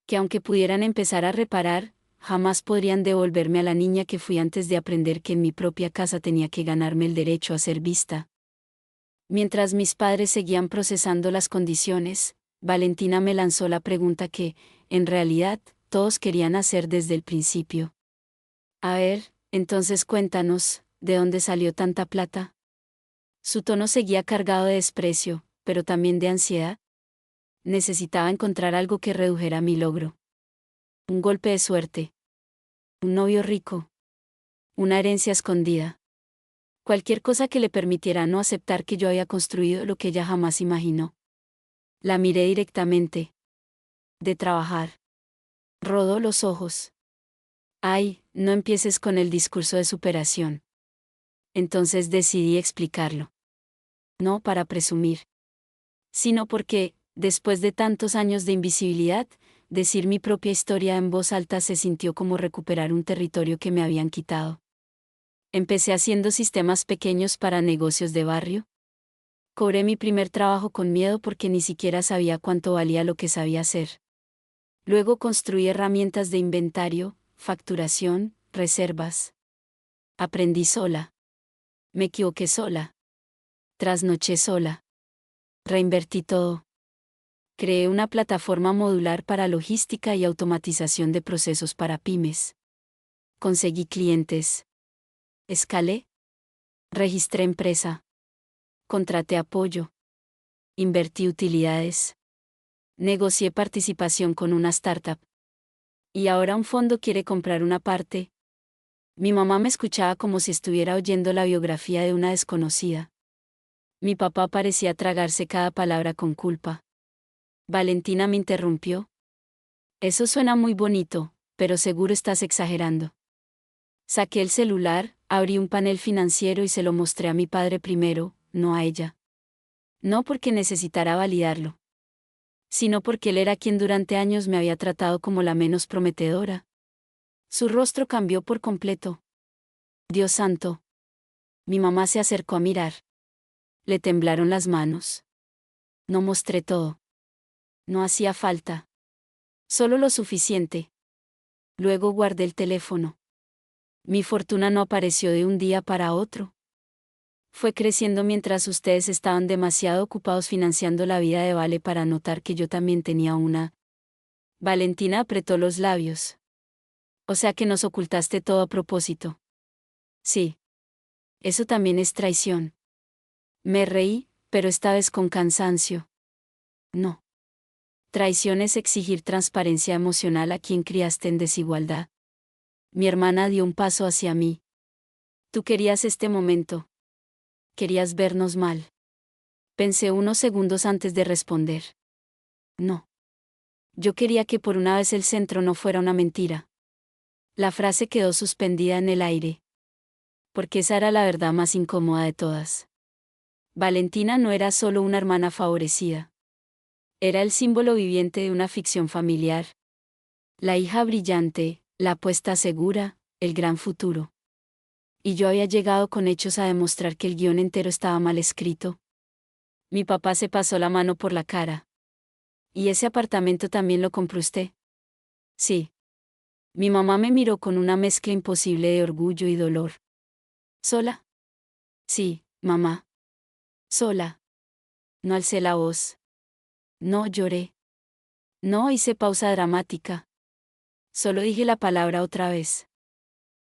Que aunque pudieran empezar a reparar, jamás podrían devolverme a la niña que fui antes de aprender que en mi propia casa tenía que ganarme el derecho a ser vista. Mientras mis padres seguían procesando las condiciones, Valentina me lanzó la pregunta que, en realidad, todos querían hacer desde el principio. A ver, entonces cuéntanos, ¿de dónde salió tanta plata? Su tono seguía cargado de desprecio, pero también de ansiedad. Necesitaba encontrar algo que redujera mi logro. Un golpe de suerte. Un novio rico. Una herencia escondida. Cualquier cosa que le permitiera no aceptar que yo había construido lo que ella jamás imaginó. La miré directamente. De trabajar. Rodó los ojos. Ay, no empieces con el discurso de superación. Entonces decidí explicarlo. No para presumir. Sino porque, después de tantos años de invisibilidad, decir mi propia historia en voz alta se sintió como recuperar un territorio que me habían quitado. Empecé haciendo sistemas pequeños para negocios de barrio. Cobré mi primer trabajo con miedo porque ni siquiera sabía cuánto valía lo que sabía hacer. Luego construí herramientas de inventario, facturación, reservas. Aprendí sola. Me equivoqué sola. Trasnoché sola. Reinvertí todo. Creé una plataforma modular para logística y automatización de procesos para pymes. Conseguí clientes. Escalé. Registré empresa. Contraté apoyo. Invertí utilidades. Negocié participación con una startup. Y ahora un fondo quiere comprar una parte. Mi mamá me escuchaba como si estuviera oyendo la biografía de una desconocida. Mi papá parecía tragarse cada palabra con culpa. Valentina me interrumpió. Eso suena muy bonito, pero seguro estás exagerando. Saqué el celular, abrí un panel financiero y se lo mostré a mi padre primero, no a ella. No porque necesitara validarlo, sino porque él era quien durante años me había tratado como la menos prometedora. Su rostro cambió por completo. Dios santo. Mi mamá se acercó a mirar. Le temblaron las manos. No mostré todo. No hacía falta. Solo lo suficiente. Luego guardé el teléfono. Mi fortuna no apareció de un día para otro. Fue creciendo mientras ustedes estaban demasiado ocupados financiando la vida de Vale para notar que yo también tenía una. Valentina apretó los labios. O sea que nos ocultaste todo a propósito. Sí. Eso también es traición. Me reí, pero esta vez con cansancio. No. Traición es exigir transparencia emocional a quien criaste en desigualdad. Mi hermana dio un paso hacia mí. Tú querías este momento. Querías vernos mal. Pensé unos segundos antes de responder. No. Yo quería que por una vez el centro no fuera una mentira. La frase quedó suspendida en el aire. Porque esa era la verdad más incómoda de todas. Valentina no era solo una hermana favorecida. Era el símbolo viviente de una ficción familiar. La hija brillante, la apuesta segura, el gran futuro. Y yo había llegado con hechos a demostrar que el guión entero estaba mal escrito. Mi papá se pasó la mano por la cara. ¿Y ese apartamento también lo compró usted? Sí. Mi mamá me miró con una mezcla imposible de orgullo y dolor. ¿Sola? Sí, mamá. Sola. No alcé la voz. No lloré. No hice pausa dramática. Solo dije la palabra otra vez.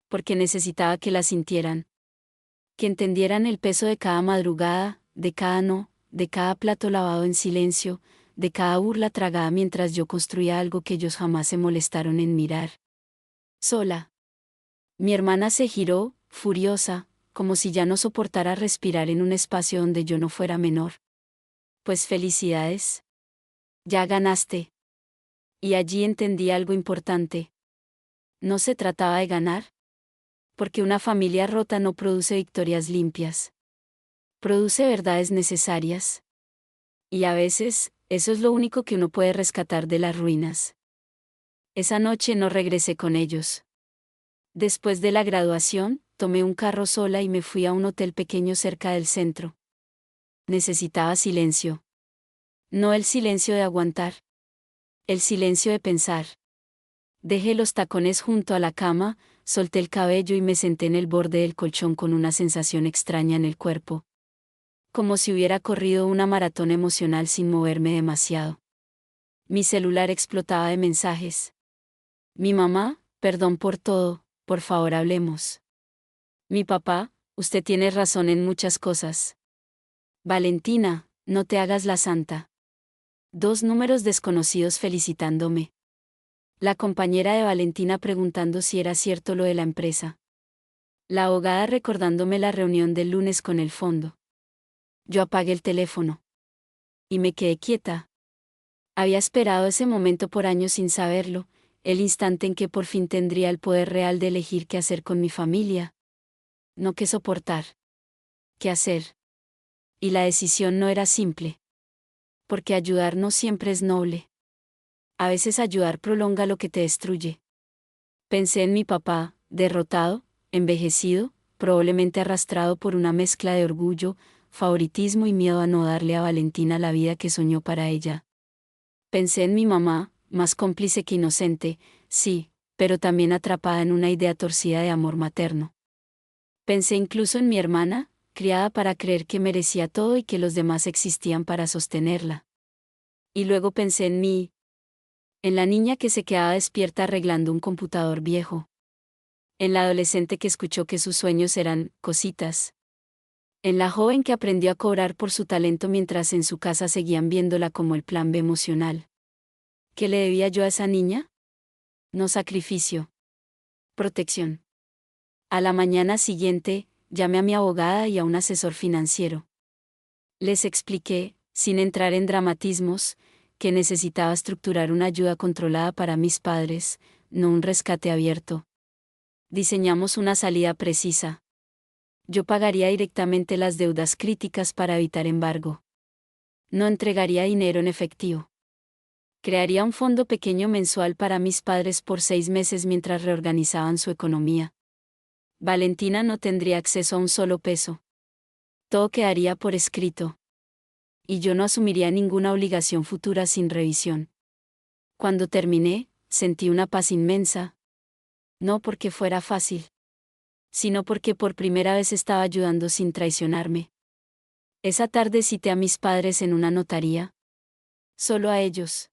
Porque necesitaba que la sintieran. Que entendieran el peso de cada madrugada, de cada no, de cada plato lavado en silencio, de cada burla tragada mientras yo construía algo que ellos jamás se molestaron en mirar. Sola. Mi hermana se giró, furiosa, como si ya no soportara respirar en un espacio donde yo no fuera menor. Pues felicidades. Ya ganaste. Y allí entendí algo importante. No se trataba de ganar. Porque una familia rota no produce victorias limpias. Produce verdades necesarias. Y a veces, eso es lo único que uno puede rescatar de las ruinas. Esa noche no regresé con ellos. Después de la graduación, tomé un carro sola y me fui a un hotel pequeño cerca del centro. Necesitaba silencio. No el silencio de aguantar. El silencio de pensar. Dejé los tacones junto a la cama, solté el cabello y me senté en el borde del colchón con una sensación extraña en el cuerpo. Como si hubiera corrido una maratón emocional sin moverme demasiado. Mi celular explotaba de mensajes. Mi mamá, perdón por todo, por favor hablemos. Mi papá, usted tiene razón en muchas cosas. Valentina, no te hagas la santa. 2 números desconocidos felicitándome. La compañera de Valentina preguntando si era cierto lo de la empresa. La abogada recordándome la reunión del lunes con el fondo. Yo apagué el teléfono. Y me quedé quieta. Había esperado ese momento por años sin saberlo, el instante en que por fin tendría el poder real de elegir qué hacer con mi familia. No qué soportar. ¿Qué hacer? Y la decisión no era simple. Porque ayudar no siempre es noble. A veces ayudar prolonga lo que te destruye. Pensé en mi papá, derrotado, envejecido, probablemente arrastrado por una mezcla de orgullo, favoritismo y miedo a no darle a Valentina la vida que soñó para ella. Pensé en mi mamá, más cómplice que inocente, sí, pero también atrapada en una idea torcida de amor materno. Pensé incluso en mi hermana, criada para creer que merecía todo y que los demás existían para sostenerla. Y luego pensé en mí, en la niña que se quedaba despierta arreglando un computador viejo. En la adolescente que escuchó que sus sueños eran cositas. En la joven que aprendió a cobrar por su talento mientras en su casa seguían viéndola como el plan B emocional. ¿Qué le debía yo a esa niña? No sacrificio. Protección. A la mañana siguiente, llamé a mi abogada y a un asesor financiero. Les expliqué, sin entrar en dramatismos, que necesitaba estructurar una ayuda controlada para mis padres, no un rescate abierto. Diseñamos una salida precisa. Yo pagaría directamente las deudas críticas para evitar embargo. No entregaría dinero en efectivo. Crearía un fondo pequeño mensual para mis padres por 6 meses mientras reorganizaban su economía. Valentina no tendría acceso a un solo peso. Todo quedaría por escrito. Y yo no asumiría ninguna obligación futura sin revisión. Cuando terminé, sentí una paz inmensa. No porque fuera fácil, sino porque por primera vez estaba ayudando sin traicionarme. Esa tarde cité a mis padres en una notaría. Solo a ellos.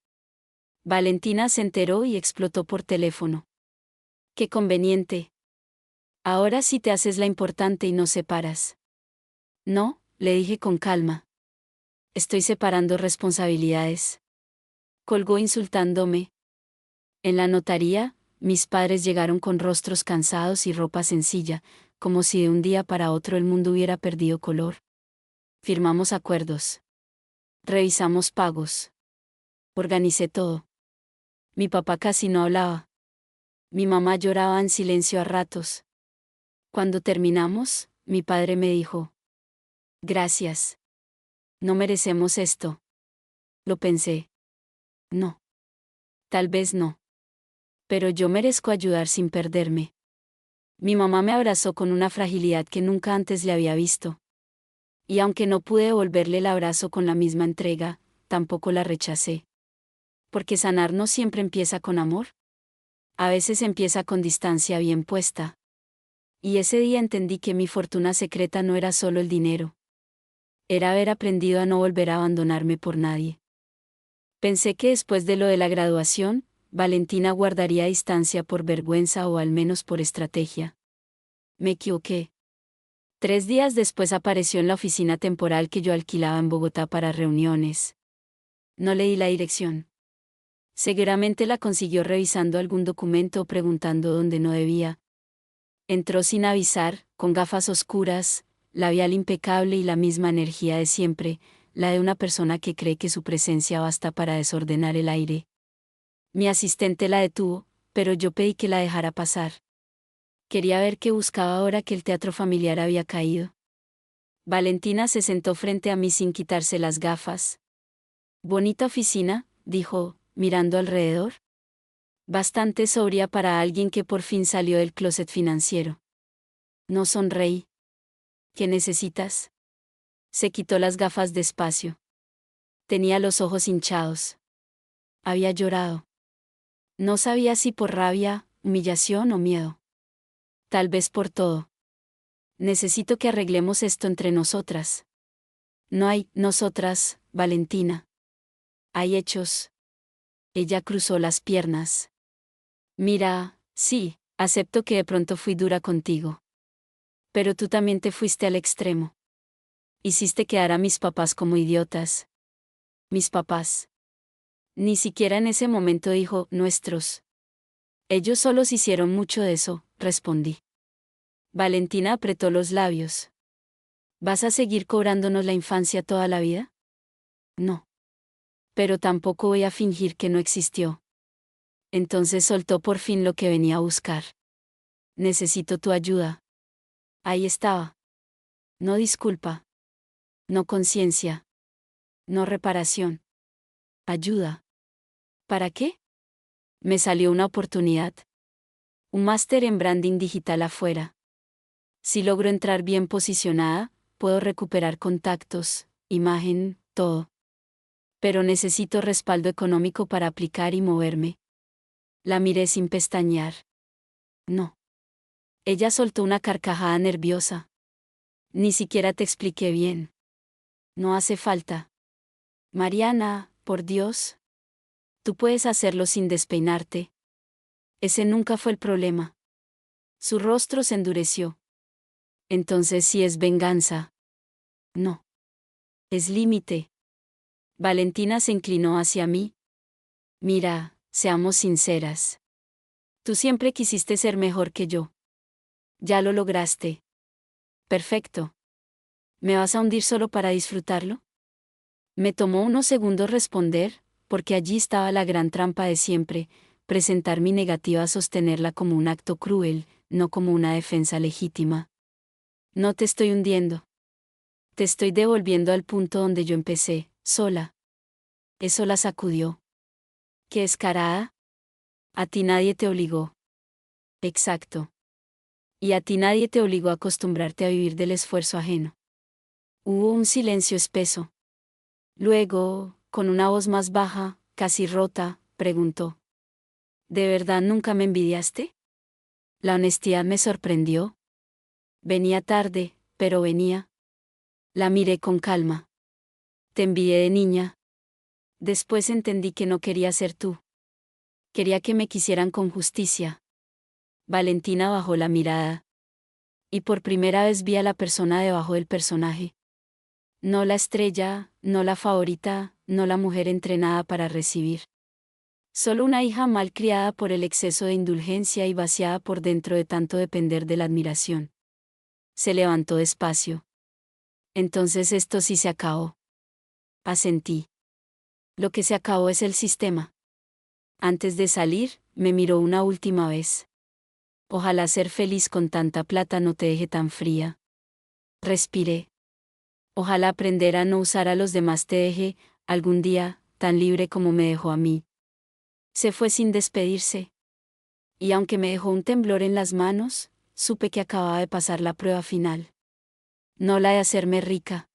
Valentina se enteró y explotó por teléfono. Qué conveniente. Ahora sí te haces la importante y nos separas. No, le dije con calma. Estoy separando responsabilidades. Colgó insultándome. En la notaría, mis padres llegaron con rostros cansados y ropa sencilla, como si de un día para otro el mundo hubiera perdido color. Firmamos acuerdos. Revisamos pagos. Organicé todo. Mi papá casi no hablaba. Mi mamá lloraba en silencio a ratos. Cuando terminamos, mi padre me dijo: Gracias. No merecemos esto. Lo pensé. No. Tal vez no. Pero yo merezco ayudar sin perderme. Mi mamá me abrazó con una fragilidad que nunca antes le había visto. Y aunque no pude devolverle el abrazo con la misma entrega, tampoco la rechacé. Porque sanar no siempre empieza con amor. A veces empieza con distancia bien puesta. Y ese día entendí que mi fortuna secreta no era solo el dinero. Era haber aprendido a no volver a abandonarme por nadie. Pensé que después de lo de la graduación, Valentina guardaría distancia por vergüenza o al menos por estrategia. Me equivoqué. 3 días después apareció en la oficina temporal que yo alquilaba en Bogotá para reuniones. No leí la dirección. Seguramente la consiguió revisando algún documento o preguntando dónde no debía. Entró sin avisar, con gafas oscuras, labial impecable y la misma energía de siempre, la de una persona que cree que su presencia basta para desordenar el aire. Mi asistente la detuvo, pero yo pedí que la dejara pasar. Quería ver qué buscaba ahora que el teatro familiar había caído. Valentina se sentó frente a mí sin quitarse las gafas. Bonita oficina, dijo, mirando alrededor. Bastante sobria para alguien que por fin salió del closet financiero. No sonreí. ¿Qué necesitas? Se quitó las gafas despacio. Tenía los ojos hinchados. Había llorado. No sabía si por rabia, humillación o miedo. Tal vez por todo. Necesito que arreglemos esto entre nosotras. No hay nosotras, Valentina. Hay hechos. Ella cruzó las piernas. Mira, sí, acepto que de pronto fui dura contigo. Pero tú también te fuiste al extremo. Hiciste quedar a mis papás como idiotas. Mis papás. Ni siquiera en ese momento dijo nuestros. Ellos solos hicieron mucho de eso, respondí. Valentina apretó los labios. ¿Vas a seguir cobrándonos la infancia toda la vida? No. Pero tampoco voy a fingir que no existió. Entonces soltó por fin lo que venía a buscar. Necesito tu ayuda. Ahí estaba. No disculpa. No conciencia. No reparación. Ayuda. ¿Para qué? Me salió una oportunidad. Un máster en branding digital afuera. Si logro entrar bien posicionada, puedo recuperar contactos, imagen, todo. Pero necesito respaldo económico para aplicar y moverme. La miré sin pestañear. No. Ella soltó una carcajada nerviosa. Ni siquiera te expliqué bien. No hace falta. Mariana, por Dios. Tú puedes hacerlo sin despeinarte. Ese nunca fue el problema. Su rostro se endureció. Entonces sí es venganza. No. Es límite. Valentina se inclinó hacia mí. Mira, seamos sinceras. Tú siempre quisiste ser mejor que yo. Ya lo lograste. Perfecto. ¿Me vas a hundir solo para disfrutarlo? Me tomó unos segundos responder, porque allí estaba la gran trampa de siempre, presentar mi negativa a sostenerla como un acto cruel, no como una defensa legítima. No te estoy hundiendo. Te estoy devolviendo al punto donde yo empecé, sola. Eso la sacudió. ¿Qué descarada? A ti nadie te obligó. Exacto. Y a ti nadie te obligó a acostumbrarte a vivir del esfuerzo ajeno. Hubo un silencio espeso. Luego, con una voz más baja, casi rota, preguntó: ¿De verdad nunca me envidiaste? La honestidad me sorprendió. Venía tarde, pero venía. La miré con calma. Te envidié de niña. Después entendí que no quería ser tú. Quería que me quisieran con justicia. Valentina bajó la mirada. Y por primera vez vi a la persona debajo del personaje. No la estrella, no la favorita, no la mujer entrenada para recibir. Solo una hija mal criada por el exceso de indulgencia y vaciada por dentro de tanto depender de la admiración. Se levantó despacio. Entonces esto sí se acabó. Asentí. Lo que se acabó es el sistema. Antes de salir, me miró una última vez. Ojalá ser feliz con tanta plata no te deje tan fría. Respiré. Ojalá aprender a no usar a los demás te deje, algún día, tan libre como me dejó a mí. Se fue sin despedirse. Y aunque me dejó un temblor en las manos, supe que acababa de pasar la prueba final. No la de hacerme rica.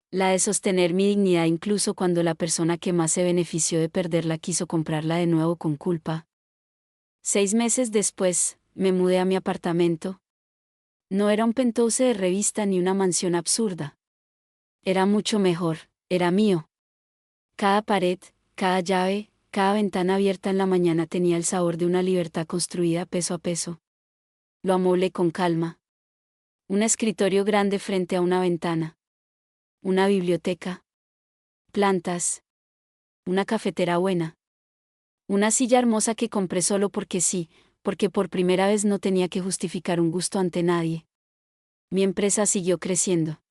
La de sostener mi dignidad incluso cuando la persona que más se benefició de perderla quiso comprarla de nuevo con culpa. 6 meses después, me mudé a mi apartamento. No era un penthouse de revista ni una mansión absurda. Era mucho mejor, era mío. Cada pared, cada llave, cada ventana abierta en la mañana tenía el sabor de una libertad construida peso a peso. Lo amoblé con calma. Un escritorio grande frente a una ventana. Una biblioteca. Plantas. Una cafetera buena. Una silla hermosa que compré solo porque sí, porque por primera vez no tenía que justificar un gusto ante nadie. Mi empresa siguió creciendo.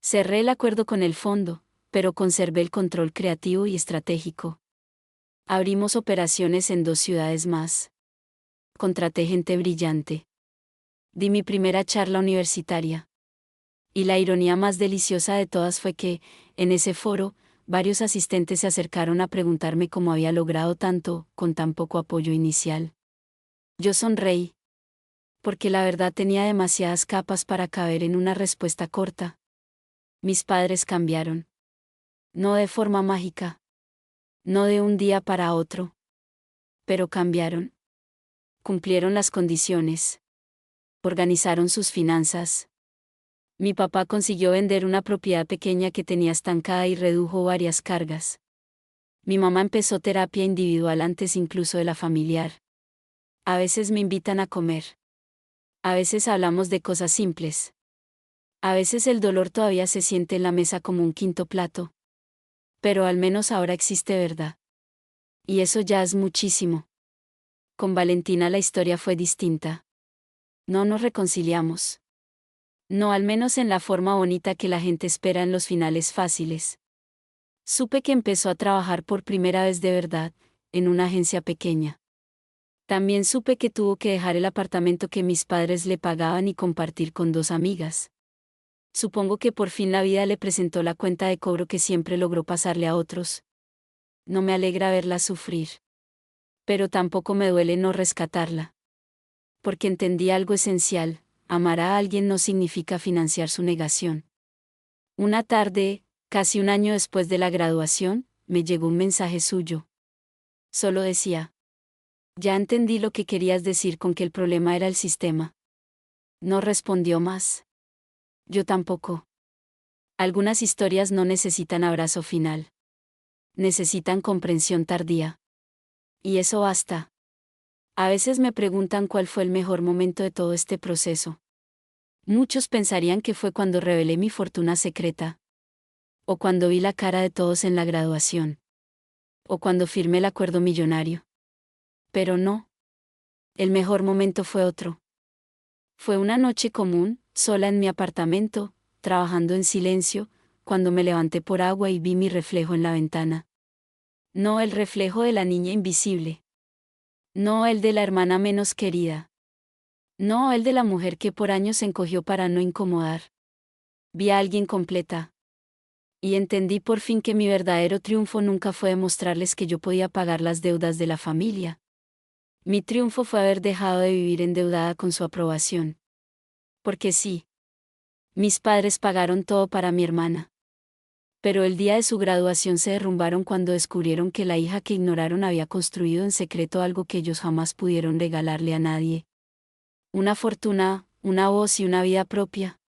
Cerré el acuerdo con el fondo, pero conservé el control creativo y estratégico. Abrimos operaciones en 2 ciudades más. Contraté gente brillante. Di mi primera charla universitaria. Y la ironía más deliciosa de todas fue que, en ese foro, varios asistentes se acercaron a preguntarme cómo había logrado tanto, con tan poco apoyo inicial. Yo sonreí. Porque la verdad tenía demasiadas capas para caber en una respuesta corta. Mis padres cambiaron. No de forma mágica. No de un día para otro. Pero cambiaron. Cumplieron las condiciones. Organizaron sus finanzas. Mi papá consiguió vender una propiedad pequeña que tenía estancada y redujo varias cargas. Mi mamá empezó terapia individual antes incluso de la familiar. A veces me invitan a comer. A veces hablamos de cosas simples. A veces el dolor todavía se siente en la mesa como un quinto plato. Pero al menos ahora existe verdad. Y eso ya es muchísimo. Con Valentina la historia fue distinta. No nos reconciliamos. No, al menos en la forma bonita que la gente espera en los finales fáciles. Supe que empezó a trabajar por primera vez de verdad, en una agencia pequeña. También supe que tuvo que dejar el apartamento que mis padres le pagaban y compartir con 2 amigas. Supongo que por fin la vida le presentó la cuenta de cobro que siempre logró pasarle a otros. No me alegra verla sufrir. Pero tampoco me duele no rescatarla. Porque entendí algo esencial: amar a alguien no significa financiar su negación. Una tarde, casi un año después de la graduación, me llegó un mensaje suyo. Solo decía: ya entendí lo que querías decir con que el problema era el sistema. No respondió más. Yo tampoco. Algunas historias no necesitan abrazo final. Necesitan comprensión tardía. Y eso basta. A veces me preguntan cuál fue el mejor momento de todo este proceso. Muchos pensarían que fue cuando revelé mi fortuna secreta. O cuando vi la cara de todos en la graduación. O cuando firmé el acuerdo millonario. Pero no. El mejor momento fue otro. Fue una noche común, sola en mi apartamento, trabajando en silencio, cuando me levanté por agua y vi mi reflejo en la ventana. No el reflejo de la niña invisible. No el de la hermana menos querida. No el de la mujer que por años se encogió para no incomodar. Vi a alguien completa. Y entendí por fin que mi verdadero triunfo nunca fue demostrarles que yo podía pagar las deudas de la familia. Mi triunfo fue haber dejado de vivir endeudada con su aprobación. Porque sí, mis padres pagaron todo para mi hermana. Pero el día de su graduación se derrumbaron cuando descubrieron que la hija que ignoraron había construido en secreto algo que ellos jamás pudieron regalarle a nadie. Una fortuna, una voz y una vida propia.